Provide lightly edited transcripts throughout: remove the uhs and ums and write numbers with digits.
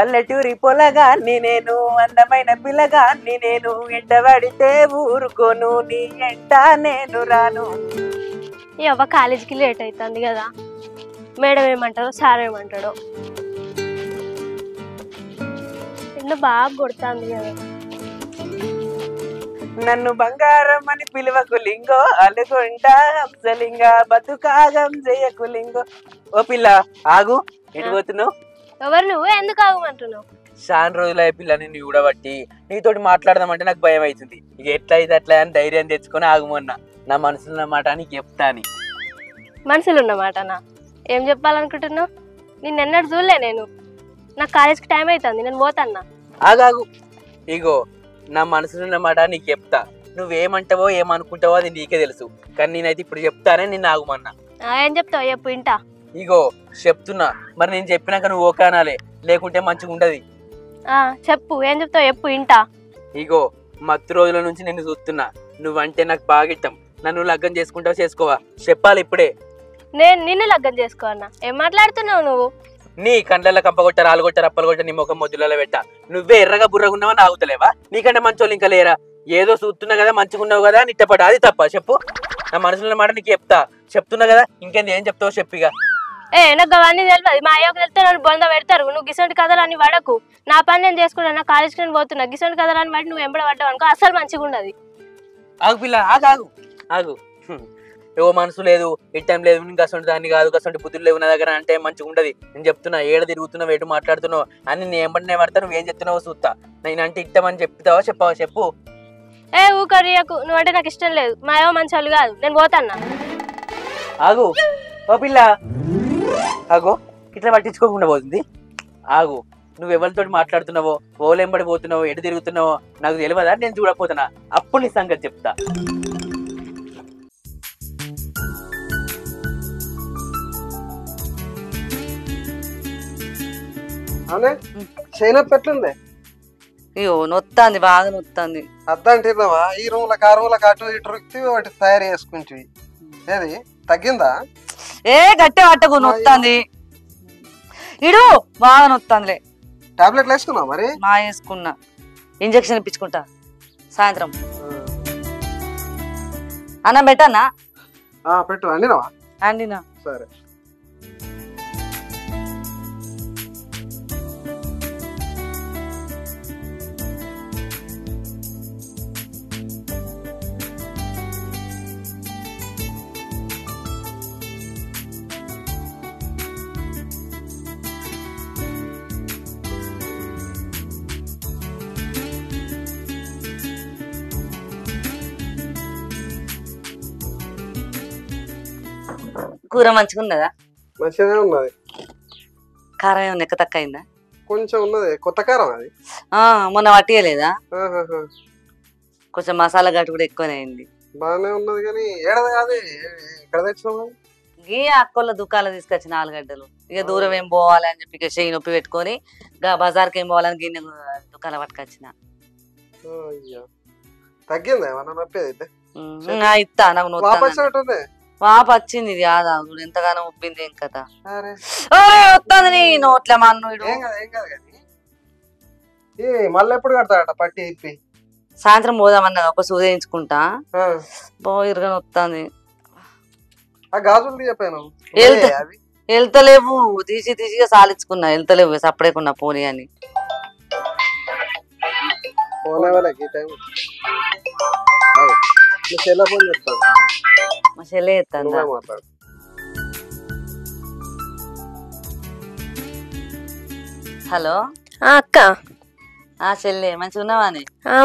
పల్లెటూరి పొలగాన్ని నేను అందమైన పిల్లగాన్ని నేను ఎంట పడితే ఊరుకోను నీ ఎంట నేను రాను. అవ్వ కాలేజీకి లేట్ అవుతుంది కదా, మేడం ఏమంటారో సార్ ఏమంటాడో. ఎండ బాగా కొడుతుంది కదా. నన్ను బంగారం అని పిలువకు లింగో అలుగుంట హంసలింగ బతుకాగం చెయ్యకు లింగో. ఓ పిల్ల ఆగు, ఎటు పోతున్నావు? ఎవరు నువ్వు, ఎందుకు ఆగమంటున్నావు? చాలా రోజులే పిల్ల నిన్ను చూడబట్టి నీతోటి మాట్లాడదామంటే నాకు భయం అవుతుంది. ఇక ఎట్లా అయితే అట్లా అని ధైర్యం తెచ్చుకొని ఆగుమన్నా. నా మనసులో ఉన్న మాట నీకు చెప్తాని. మనసులో ఉన్నమాటనా? ఏం చెప్పాలనుకుంటున్నావు? నిన్నెన్నడు చూడలే నేను. నాకు కాలేజ్కి టైం అవుతుంది, నేను పోతాన్నా. ఆగాగు, ఇగో నా మనసులో ఉన్న మాట నీకు చెప్తా. నువ్వేమంటావో ఏమనుకుంటావో అది నీకే తెలుసు, కానీ నేనైతే ఇప్పుడు చెప్తానే నిన్ను ఆగుమన్నా. ఏం చెప్తావు చెప్పు, ఇంటా. ఇగో చెప్తున్నా, మరి నేను చెప్పినాక నువ్వు ఓకే అనాలే, లేకుంటే మంచిగా ఉండదు. చెప్పు, ఏం చెప్తావు చెప్పు, ఇంటా. ఇగో మత్తు రోజుల నుంచి నిన్ను చూస్తున్నా, నువ్వంటే నాకు బాగా ఇష్టం. నన్ను లగ్గం చేసుకుంటావా చేసుకోవా చెప్పాలి ఇప్పుడే. నేను నిన్ను లగ్గం చేసుకోవన్నా? ఏం మాట్లాడుతున్నావు నువ్వు? నీ కండ్ల కంపగొట్ట రాలుగొట్ట రప్పలగొట్ట నీ ముఖం మొద్దులలో పెట్ట. నువ్వే ఎర్రగా బుర్రగా ఉన్నావా ఆగుతలేవా? నీకంటే మంచోళ్ళు ఇంకా లేరా? ఏదో చూస్తున్నా కదా మంచిగా ఉన్నావు కదా అని ఇట్టపడ, అది తప్ప చెప్పు. నా మనసులో మాట నీకు చెప్తున్నా కదా, ఇంకేంది ఏం చెప్తావో చెప్పిగా. నాకు అవన్నీ తెలియదు. మా అయ్యకు వెళ్తే నన్ను బొంద పెడతారు. నువ్వు గిసొంటి కథలు అని పడకు. నా పని నేను చేసుకున్నా, నా కాలేజ్కి నేను పోతున్నా. గిసొంటి కథలు అని పడి నువ్వు ఎంబడ పడ్డావు అనుకో అసలు మంచిగా ఉండదు. ఆగు పిల్ల, ఆగు ఆగు. ఏవో మనసు లేదు, ఇట్టం లేదు, గసంటి దాన్ని కాదు, గసంటి బుద్ధులు లేవు నా దగ్గర అంటే మంచిగా ఉండదు. నేను చెప్తున్నా, ఏడ తిరుగుతున్నావు, ఎటు మాట్లాడుతున్నావు అని నేను ఎంబడినే పడతా. నువ్వు ఏం చెప్తున్నావో చూస్తా. నేను అంటే ఇట్టమని చెప్తావా చెప్పావా చెప్పు. ఊకరియకు, నువ్వంటే నాకు ఇష్టం లేదు. మా అయ్యో మంచి వాళ్ళు కాదు, నేను పోతాన్నా. ఆగు ఓ పిల్ల, ఆగో, ఇట్లా పట్టించుకోకుండా పోతుంది. ఆగు, నువ్వు ఎవరితో మాట్లాడుతున్నావో, ఓలెంబడి పోతున్నావో, ఎటు తిరుగుతున్నావో నాకు తెలియదా? నేను చూడకపోతున్నా, అప్పుడు నీ సంగతి చెప్తా. చేయనొప్పి అయ్యో నొత్తాంది, బాగా నొత్తాంది. అద్దంటున్నావా? ఈ రూమ్లకు ఆ రూమ్లకు అటు ఇటు రుక్తి వాటి తయారు చేసుకుంటే ఏది తగ్గిందా? గట్టే పట్టకు, నొత్తాంది. ఇడు బాగా నొత్తాందిలే. టాబ్లెట్లు వేసుకున్నావు మరి? వేసుకున్నా, ఇంజక్షన్ ఇప్పించుకుంటా సాయంత్రం. అన్నం పెట్టానా? పెట్టు. అండినవా? అండినా. సరే. కూర మంచిగా ఉన్నదా? మంచిగానే ఉన్నది. కారం ఏమన్నా ఎక్క తక్కువ అయిందా? కొంచెం ఉన్నది. కొత్త కారం అది. మొన్న పట్టియలేదా? కొంచెం మసాలా గట్టు కూడా ఎక్కువనే అయింది. బాగానే ఉన్నది కానీ ఏడది కాదు, ఎక్కడ తెచ్చినావు? గీ అక్కోళ్ళ దుకాణాలు తీసుకొచ్చిన ఆలుగడ్డలు. ఇక దూరం ఏం పోవాలి అని చెప్పి ఇక చెయ్యి నొప్పి పెట్టుకొని బజార్కి ఏం పోవాలని గిన్నె దుకాణాలు పట్టుకొచ్చిన. తగ్గిందా ఏమన్నా నొప్పి? అయితే ఇస్తా, నాకు వాపు వచ్చింది. ఇది కాదా ఎంతగానో ఉబ్బింది. ఏం కదా వస్తుంది నీ నోట్ల మన్నుడు. మళ్ళీ ఎప్పుడు కడతాడట పట్టి ఇప్పి? సాయంత్రం పోదామన్నా, ఒక సూది వేయించుకుంటా. ఇరుగా వస్తుంది. ఆ గాజులు చెప్పాను వెళ్తలేవు, తీసి తీసిగా సాలించుకున్నా. వెళ్తలేవు, సపడేకున్నా పోనీ అని. మా చెల్లె ఎత్తాను. హలో అక్క. చెల్లె మంచిగా ఉన్నావా?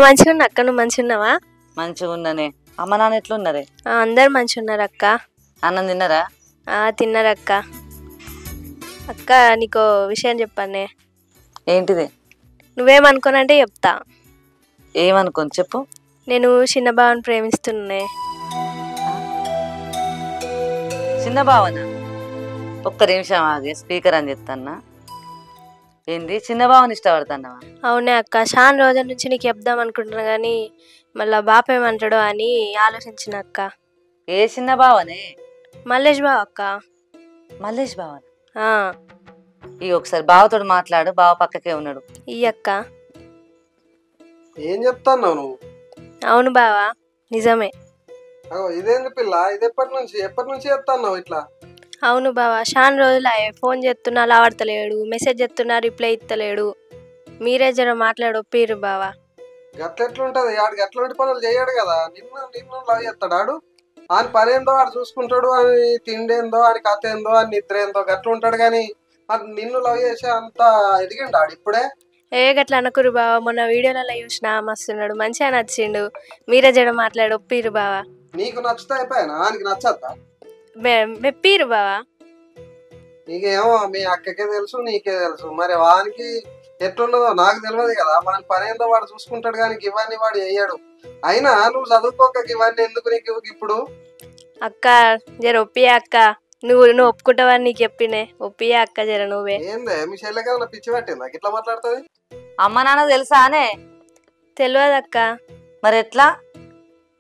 మంచిగా ఉన్నా అక్క, నువ్వు మంచిగా ఉన్నావా? మంచిగా ఉన్నానే. అమ్మ నాన్న ఎట్లున్నారే? అందరు మంచిగా ఉన్నారు అక్క. అన్నం తిన్నారా? తిన్నారు అక్క. అక్క నీకో విషయం చెప్పానే. ఏంటిది? నువ్వేమనుకోనంటే చెప్తా. ఏమనుకోని చెప్పు. నేను చిన్న బావని ప్రేమిస్తున్నా. చిన్న బావనా? ఒక్క నిమిషం ఆగి స్పీకర్ అని చెప్తాన్నా. ఏంది చిన్న బావని ఇష్టపడుతున్నావా? అవునే అక్క, చాలా రోజుల నుంచి నీకు చెప్దాం అనుకుంటున్నా కానీ మళ్ళా బాప ఏమంటాడో అని ఆలోచించిన అక్క. ఏ చిన్న బావనే? మల్లేష్ బావ అక్క. మల్లేష్ బావనా? ఈ ఒకసారి బావతో మాట్లాడు, బావ పక్కకే ఉన్నాడు. ఈ అక్క. ఏం చెప్తాను నువ్వు? అవును బావా, నిజమే. ఇదేంది పిల్ల, ఇది ఎప్పటి నుంచి చెప్తాను ఇట్లా? అవును బావా, చాలా రోజులు ఫోన్ చేస్తున్నా లావడతలేడు, మెసేజ్ చేస్తున్నా రిప్లై ఇస్తలేడు. మీరే జర మాట్లాడు ఒప్పిరు బావా. గట్లెట్లుంటది, ఆడికి ఎట్లాంటి పనులు చేయడు కదా. నిన్ను లవ్ చేస్తాడు ఆడు. ఆయన పని ఏందో ఆడు చూసుకుంటాడు, అని తిండేందో, అని కథ ఏందో, అని నిద్ర ఏందో గట్ల ఉంటాడు. కానీ నిన్ను లవ్ చేసే అంత ఎదిగిండు ఆడు ఇప్పుడే. గట్లా అనకురు బావా, మొన్న వీడియోలలో చూసినా మస్తున్నాడు, మంచిగా నచ్చిండు. మీరే జడ మాట్లాడు ఒప్పిరు బావా. నీకు నచ్చితే అయిపోయానా, ఆయనకి నచ్చద్దా? మెప్పిరు బావా. నీకేమో మీ అక్కకే తెలుసు, నీకే తెలుసు. మరి వానికి ఎట్లున్నదో నాకు తెలియదు కదా. వాని పని ఏందో వాడు చూసుకుంటాడు, కానీ ఇవన్నీ వాడు వేయడు. అయినా నువ్వు చదువుకోక ఇవన్నీ ఎందుకు నీకు ఇప్పుడు? అక్క జర ఒప్పియా అక్క, నువ్వు ఒప్పుకుంటావని నీకు చెప్పినే, ఒప్పియా అక్క జర నువ్వే. ఏందే మీ చెల్లెకేమన్నా పిచ్చి పట్టిందా ఇట్లా మాట్లాడుతుంది? అమ్మ నాన్న తెలుసా అనే? తెలియదు అక్క. మరి ఎట్లా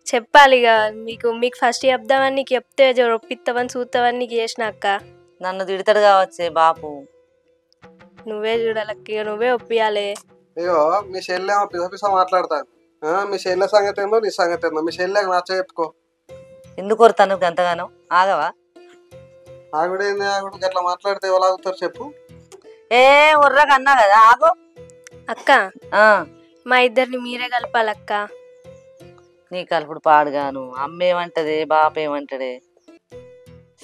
చెప్పాలి ఇక మీకు ఫస్ట్ చెప్దామని, నీకు చెప్తే జర ఒప్పిస్తావని చూస్తావని నీకు చేసిన అక్క. నన్ను తిడతాడు కావచ్చే బాపు. నువ్వే చూడాలక్క, నువ్వే ఒప్పియాలి. అయ్యో మీ చెల్లెమో పిసపిస మాట్లాడతాను. మీ చెల్లె సంగతి ఏందో, నీ సంగతి ఏందో. మీ చెల్లెకి నచ్చ చెప్పుకో. ఎందుకు కొడతాను ఎంతగానో? ఆగవా? ఆవిడేంది, ఆవిడకి అట్లా మాట్లాడితే ఎవరు ఆగుతారు చెప్పు? ఉర్రగా అన్నా కదా, ఆగు. అక్క మా ఇద్దరిని మీరే కలపాలక్క. నీ కలుపుడు పాడుగాను. అమ్మ ఏమంటది, బాప ఏమంటాడే?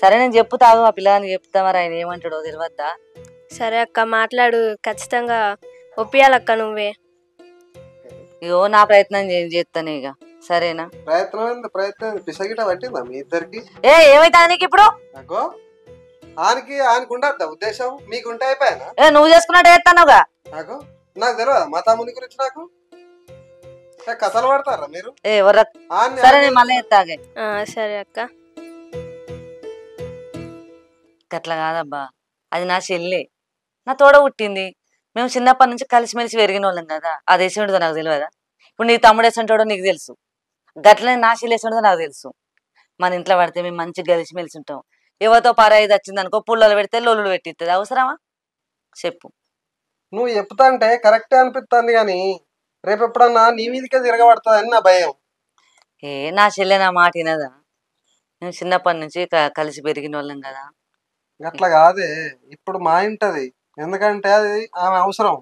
సరే నేను చెప్పుతాగు, ఆ పిల్లని చెప్తా. మరి ఆయన ఏమంటాడో తెలియద్దా? సరే అక్క మాట్లాడు, ఖచ్చితంగా ఒప్పియాలక్క నువ్వే. ఇగో నా ప్రయత్నం చేస్తాను ఇక. సరేనా? ప్రయత్నం పిసగిట పట్టిందా మీ ఇద్దరికి? ఏమైతే నీకు ఇప్పుడు? అగో ఆయనకి ఉండద్దా ఉద్దేశం? మీకుంటే అయిపోయానా? నువ్వు చేసుకున్నట్టు చేస్తానుగా. అగో నాకు తెలియదా మా తమ్ముని గురించి? నాకు కథలు పడతారా మీరు? సరే నేను మళ్ళీ ఎత్తాగే. సరే అక్క. అట్లా కాదబ్బా, అది నా చెల్లి, నా తోడ పుట్టింది. మేము చిన్నప్పటి నుంచి కలిసిమెలిసి పెరిగిన వాళ్ళం కదా. అది వేసేటో నాకు తెలియదా? ఇప్పుడు నీ తమ్ముడు వేసేటోడో నీకు తెలుసు, గట్లనే నా చెల్లి వేసేటో నాకు తెలుసు. మన ఇంట్లో పడితే మేము మంచిగా కలిసిమెలిసి ఉంటాం. ఎవరితో పరాయిది వచ్చింది అనుకో, పుల్లలు పెడితే లొల్లులు పెట్టిస్తుంది. అవసరమా చెప్పు? నువ్వు చెప్తా అంటే కరెక్టే అనిపిస్తుంది, కానీ రేపు ఎప్పుడన్నా నీ మీదకే తిరగబడుతుంది అని నా భయం. నా చెల్లె నా మాట వినదా? మేము చిన్నప్పటి నుంచి కలిసి పెరిగిన వాళ్ళం కదా. అట్లా కాదే, ఇప్పుడు మా ఇంటది. ఎందుకంటే అది ఆమె అవసరం.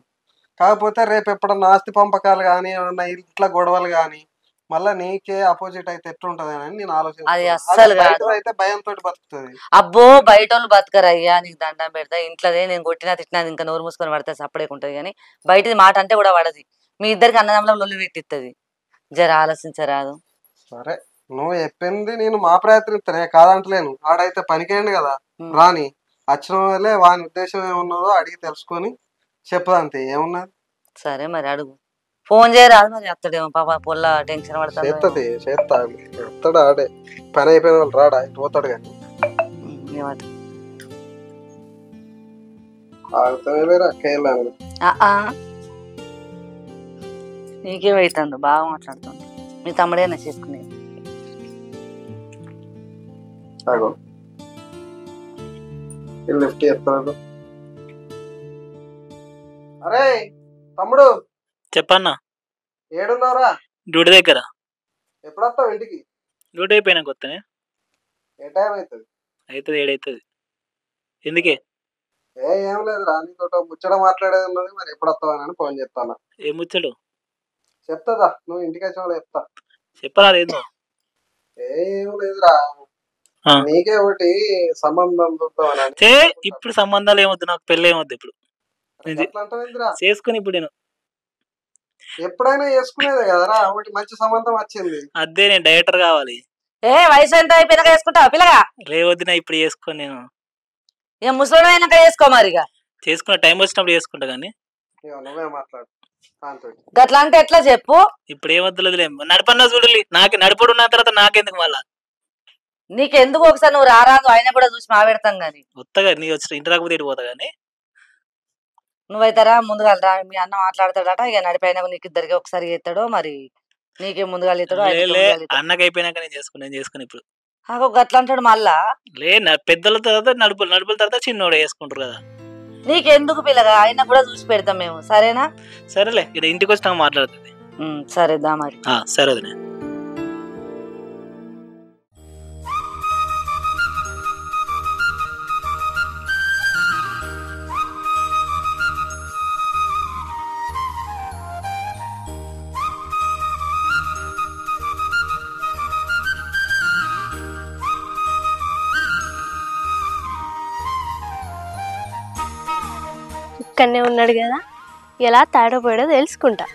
కాకపోతే రేపు ఎప్పుడన్నా ఆస్తి పంపకాలు కానీ, ఏమన్నా ఇంట్లో గొడవలు కానీ, మళ్ళా నీకే అపోజిట్ అయితే ఎట్లుంటది అని నేను ఆలోచిస్తాను. అయితే భయంతో బతుకుతుంది. అబ్బో బయట వాళ్ళు బతకరయ్యా, నీకు దండం పెడతా. ఇంట్లోదే నేను కొట్టినా తిట్టినా ఇంకా నోరు మూసుకొని పడితే సపడేకుంటది, కానీ బయటది మాట అంటే కూడా పడది. మీ ఇద్దరికి అన్నదమ్ముల లొల్లు పెట్టిస్తుంది. జర ఆలోచించరాదు? సరే నువ్వు చెప్పింది నేను మా ప్రయత్నిస్తానే, కాదంటలేను. ఆడైతే పనికేయండి కదా, రాని వచ్చిన వాళ్ళే వాని ఉద్దేశం ఏమున్నదో అడిగి తెలుసుకొని చెప్పదంతే, ఏమున్నది. సరే మరి అడుగు, ఫోన్ చేయరాదు. మరి అత్తడేమో పాప పొల్ల టెన్షన్ పడతాడు. చేస్తాడు ఆడే. పని అయిపోయిన వాళ్ళు రాడా ఇటు పోతాడు. కానీ నీకేమైతుందో బాగా మాట్లాడుతుంది. మీ తమ్ముడేనా చేసుకునేది? అరే తమ్ముడు చెప్పన్నా. ఏడున్నారా? డ్యూటీ దగ్గర. ఎప్పుడు వస్తావు ఇంటికి? డ్యూటీ అయిపోయినాక వస్తానే. ఏ టైం అవుతుంది? 7 అవుతుంది. ఎందుకే? ఏం లేదు రా, నీతో ముచ్చట మాట్లాడేది ఉన్నది. మరి ఎప్పుడు వస్తావని ఫోన్ చెప్తాను. ఏం ముచ్చడు? చెప్తాదా, నువ్వు ఇంటికి వచ్చిన వాళ్ళు చెప్తా. చెప్పరాదు ఏందో. ఏం లేదురా, నీకే ఒకటి సంబంధం చూద్దామని. ఇప్పుడు సంబంధాలు ఏమొద్దు, నాకు పెళ్ళి ఏమొద్దు. ఇప్పుడు చేసుకుని ఇప్పుడు నేను ఎప్పుడైనా చేసుకునేదే కదరా, ఒకటి మంచి సంబంధం వచ్చింది. అదే నేను డైరెక్టర్ కావాలి. వయసు ఎంత అయిపోయినాక చేసుకుంటావా పిల్లగా? రేవద్దు ఇప్పుడు చేసుకో. నేను ముసలి అయినాక చేసుకో. మరిగా చేసుకున్న టైం వచ్చినప్పుడు చేసుకుంటా. కానీ నువ్వే మాట్లాడు. గట్లా అంటే ఎట్లా చెప్పు? ఇప్పుడు ఏమొద్దులే, నడపన్నా చూడాలి. నాకు నడుపుడు ఉన్న తర్వాత నాకెందుకు మళ్ళా? నీకెందుకు? ఒకసారి నువ్వు రారాదు, ఆయన కూడా చూసి మా పెడతాం. గానీ వస్తాగా, నీ వచ్చి ఇంటి రాకపోతే ఇటు పోతా. కానీ నువ్వైతారా ముందుగా రా. మీ అన్న మాట్లాడతాడట, ఇక నడిపోయినా నీకు ఇద్దరికి ఒకసారి చేస్తాడో, మరి నీకే ముందుగా చేస్తాడో. అన్నకి అయిపోయినాక నేను చేసుకుని ఇప్పుడు గట్లా అంటాడు మళ్ళా. పెద్దల తర్వాత నడుపుల తర్వాత చిన్నోడు వేసుకుంటారు కదా. నీకెందుకు పిల్లగా ఆయన కూడా చూసి పెడతాం మేము, సరేనా? సరేలే, ఇక్కడ ఇంటికి వచ్చినాక మాట్లాడుతుంది. సరే దా మరి. సరే వదినా. ఇక్కడనే ఉన్నాడు కదా, ఎలా తాడపోయాడో తెలుసుకుంటా.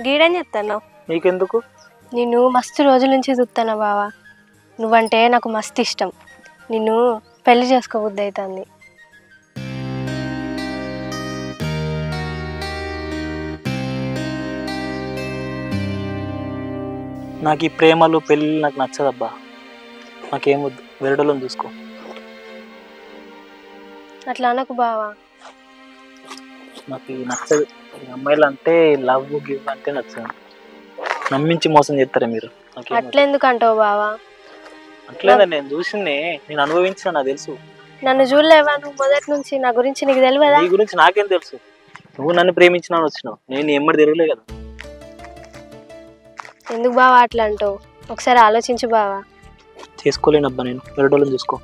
గీడని చెప్తాను. నీకెందుకు? నిన్ను మస్తు రోజుల నుంచి చూస్తానా బావా, నువ్వంటే నాకు మస్తు ఇష్టం. నిన్ను పెళ్లి చేసుకోబుద్ది అవుతుంది. నాకు ఈ ప్రేమలు పెళ్ళి నాకు నచ్చదబ్బా. నాకేమొద్దు, వేరేటోళ్ళని చూసుకో. అట్లా అనకు బావా. నాకు నచ్చదు అమ్మాయిలు అంటే, లవ్ గివ్ అంటే నచ్చదు. నమ్మించి మోసం చేస్తారా మీరు? అట్లెందుకు అంటావు బావా? అట్లేదా, నేను చూసిందే, నేను అనుభవించిన, నాకు తెలుసు. నన్ను చూడలేవా నువ్వు మొదటి నుంచి? నా గురించి నీకు తెలియదా? నీ గురించి నాకేం తెలుసు? నువ్వు నన్ను ప్రేమించినా వచ్చినావు, నేను ఎమ్మడి తిరగలే కదా. ఎందుకు బావా అట్లా అంటావు? ఒకసారి ఆలోచించు బావా. చేసుకోలేనబ్బా, నేను వేరేటోళ్ళని చూసుకో.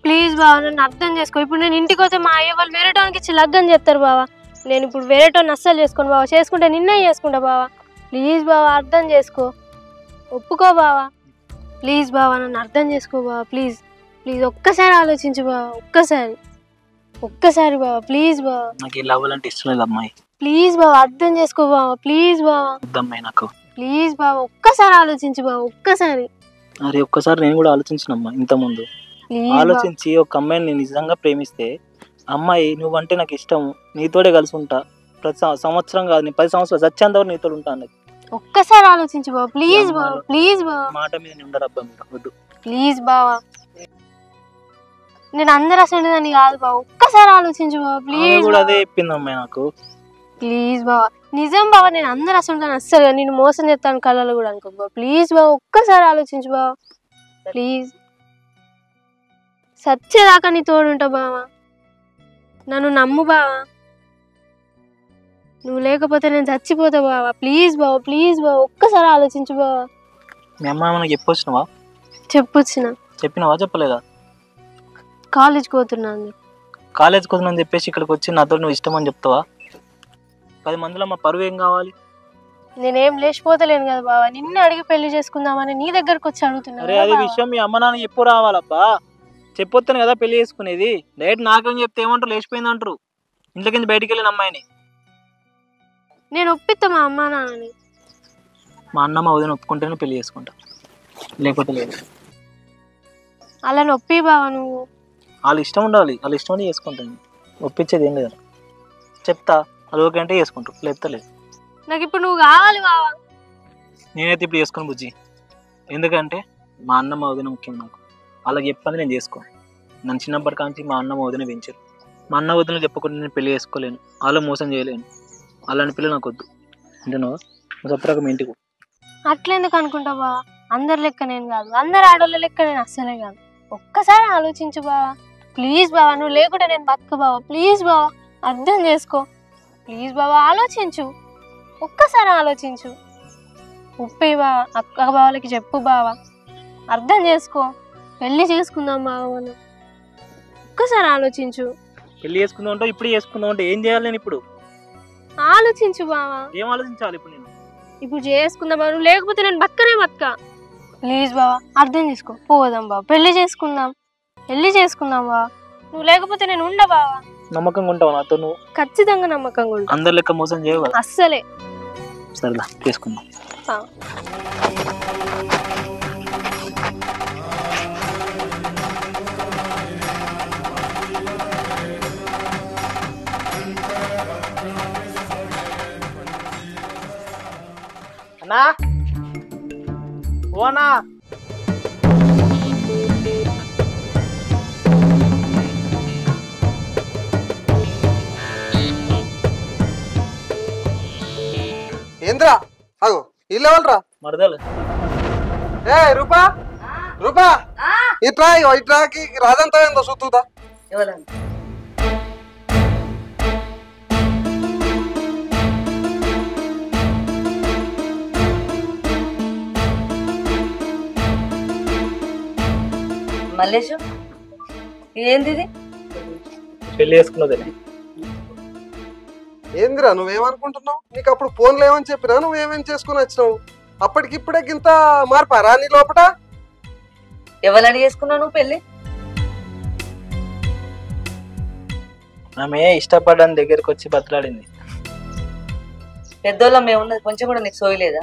ప్లీజ్ బావా, నన్ను అర్థం చేసుకో. ఇప్పుడు నేను ఇంటికి వస్తే మా అయ్య వాళ్ళు వేరేటోనికి ఇచ్చి లగ్గం చేస్తారు బావా. నేను ఇప్పుడు వేరేటోని అస్సలు చేసుకోను బావా. చేసుకుంటే నిన్నే చేసుకుంటా బావా. ప్లీజ్ బావా, అర్థం చేసుకో, ఒప్పుకో బావా. ప్లీజ్ బావా, నన్ను అర్థం చేసుకో బావా. ప్లీజ్ ప్లీజ్ ఒక్కసారి ఆలోచించు బావా, ఒక్కసారి బావా. ప్లీజ్ బావా, నాకు ఈ లవ్ అంటే ఇష్టం లేదు అమ్మాయి. ప్లీజ్ బావా, అర్థం చేసుకో బావా. ప్లీజ్ బావా, వద్దమ్మాయి నాకు. ప్లీజ్ బావా, ఒక్కసారి ఆలోచించు బావా, ఒక్కసారి. అరే ఒక్కసారి నేను కూడా ఆలోచించినమ్మా. ఇంతకుముందు ఆలోచించి ఒక అమ్మాయిని నేను నిజంగా ప్రేమిస్తే, అమ్మాయి నువ్వంటే నాకు ఇష్టం, నీతోడే కలిసి ఉంటా, ప్రతి సంవత్సరం కాదు, నేను 10 సంవత్సరాలు చచ్చేంతవరకు నీతో ఉంటా అన్నది. ఒక్కసారి ఆలోచించు బావా. ప్లీజ్ బావా, ప్లీజ్ బావా. మాట మీద ఉండరబ్బా మీరు, వద్దు. ప్లీజ్ బావా, నేను అందరు అసలు కాదు బావా. ఒక్కసారి ఆలోచించు బావా. ప్లీజ్ కూడా అదే చెప్పింది అమ్మాయి నాకు. ప్లీజ్ బావా, నిజం బావా, నేను అందరు అసలు అస్సలు నేను మోసం చేస్తాను కళ్ళలో కూడా అనుకో బావా. ప్లీజ్ బావా, ఒక్కసారి ఆలోచించు బావా. ప్లీజ్, సచ్చేదాకా నీ తోడుంటా బావా. నన్ను నమ్ము బావా. నువ్వు లేకపోతే నేను చచ్చిపోతా బావా. ప్లీజ్ బావా, ప్లీజ్ బావా, ఒక్కసారి ఆలోచించు బావా. మీ అమ్మాయి మనకి చెప్పొచ్చినావా? చెప్పినావా? చెప్పలేదా? కాలేజ్కి పోతున్నాను. కాలేజ్కి వస్తుందని చెప్పేసి ఇక్కడికి వచ్చి నాతో నువ్వు ఇష్టం అని చెప్తావా? 10 మందిలో మా పరువు ఏం కావాలి? నేనేం లేచిపోతలేను కదా బావా. నిన్ను అడిగి పెళ్లి చేసుకుందామని నీ దగ్గరకు వచ్చి అడుగుతున్నా. అరే అదే విషయం మీ అమ్మ నాన్న ఎప్పుడు రావాలబ్బా? చెప్పొస్తాను కదా పెళ్లి చేసుకునేది. డైరెక్ట్ నాకేం చెప్తే ఏమంటారు, లేచిపోయింది అంటారు. ఇంట్లోకి బయటికి వెళ్ళిన అమ్మాయిని నేను ఒప్పిస్తా మా అమ్మ నాన్నని. మా అన్న మా వదిన ఒప్పుకుంటేనే పెళ్లి చేసుకుంటా, లేకపోతే లేదు. అలా నొప్పి బావా నువ్వు. వాళ్ళు ఇష్టం ఉండాలి, వాళ్ళు ఇష్టం ఉండి చేసుకుంటాను. ఒప్పించేది ఏం లేదు. చెప్తా, అది ఓకే అంటే చేసుకుంటారు, లేకపోతే లేదు. నాకు ఇప్పుడు నువ్వు కావాలి బావా. నేనైతే ఇప్పుడు చేసుకుని బుజ్జి, ఎందుకంటే మా అన్న మా వదిన ముఖ్యం నాకు. వాళ్ళకి చెప్పని నేను చేసుకోను. నన్ను చిన్నప్పటి కాంచి మా అన్న మా వదిన పెంచారు. మా అన్న వదిన చెప్పకుండా నేను పెళ్లి చేసుకోలేను, వాళ్ళు మోసం చేయలేను. అలాంటి పిల్లలు నాకు వద్దు. అంటే నువ్వు చెప్పరాక మీ ఇంటికి. అట్లెందుకు అనుకుంటా బావా? అందరి లెక్క నేను కాదు, అందరు ఆడోళ్ళ లెక్క నేను అస్సలే కాదు. ఒక్కసారి ఆలోచించు బావా. ప్లీజ్ బావా, నువ్వు లేకుండా నేను బతుక బావా. ప్లీజ్ బావా, అర్థం చేసుకో. ప్లీజ్ బావా, ఆలోచించు, ఒక్కసారి ఆలోచించు. ఉప్పి బావా, అక్క బావలకి చెప్పు బావా. అర్థం చేసుకో, పెళ్లి చేసుకుందాం బావా మనం. ఒక్కసారి ఆలోచించు. పెళ్లి చేసుకుందాం అంటే ఇప్పుడు చేసుకుందాం అంటే ఏం చేయాలి నేను ఇప్పుడు? ఆలోచించు బావా. ఏం ఆలోచించాలి ఇప్పుడు నేను? ఇప్పుడు చేసుకుందాం బావా, నువ్వు లేకపోతే నేను బతకనే బతక. ప్లీజ్ బావా, అర్థం చేసుకో. పోదాం బావా, పెళ్లి చేసుకుందాం బావా. నువ్వు లేకపోతే నేను ఉండ బావా. నమ్మకంగా ఉంటావు నాతో నువ్వు? ఖచ్చితంగా నమ్మకంగా ఉంటా. అందరి లెక్క మోసం చేయవు కదా? అస్సలే. సరేలా, చేసుకుందాం. అన్నా, ఓనా, ఏంద్రా అగో ఇల్లు ఎవరు రా? మరదలు. ఏ రూపా, రూపా ఇట్రా ఇట్రాకి రాదంతా ఏందో సుత్తుదా ఎవరండి మల్లేషు ఏంది ఇది పెళ్లి చేసుకున్నది ఏందిరా నువ్వేమనుకుంటున్నావు? నీకు అప్పుడు ఫోన్లు ఏమని చెప్పినా నువ్వేమేం చేసుకుని వచ్చినావు? అప్పటికిప్పుడే గింత మార్పారా నీ లోపట? ఎవరు చేసుకున్నావు నువ్వు పెళ్లి? ఆమె ఇష్టపడని దగ్గరికి వచ్చి బతలాడింది. పెద్దోళ్ళం ఏమున్నది కొంచెం కూడా నీకు సోయలేదా?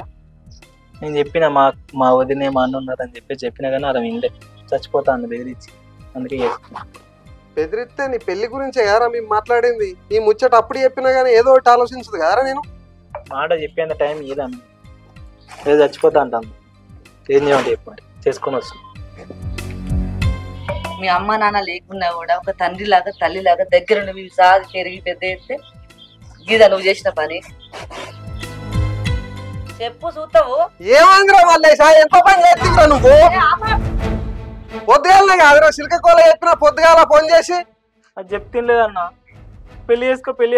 నేను చెప్పిన మా వదినే మా అన్న ఉన్నారని చెప్పినా కానీ అలా వినలే. చచ్చిపోతా అంది బెదిరించి, అందుకే చేసుకున్నా. బెదిరిస్తే నీ పెళ్లి గురించే కదరా మేము మాట్లాడింది. ఈ ముచ్చట అప్పుడు చెప్పినా గానీ ఏదో ఒకటి ఆలోచించదు కదరా నేను. మాట చెప్పేంత టైం ఏదమ్మ, ఏదో చచ్చిపోతా అంటాను. ఏం చేయమంటే చెప్పండి, చేసుకొని వస్తుంది. మీ అమ్మ నాన్న లేకున్నా కూడా ఒక తండ్రి లాగా తల్లి లాగా దగ్గర నువ్వు సాగి పెరిగి పెద్ద ఎత్తే గీదా నువ్వు చేసిన పని చెప్పు చూస్తావు. ఏమైందిరా మల్లేశా, ఎంత పని చేస్తుందిరా నువ్వు? పొద్దుగాలనే కాదురా సిల్కకోల చెప్పిన పొద్దుగాల ఫోన్ చేసి అది చెప్తినలేదన్న. పెళ్లి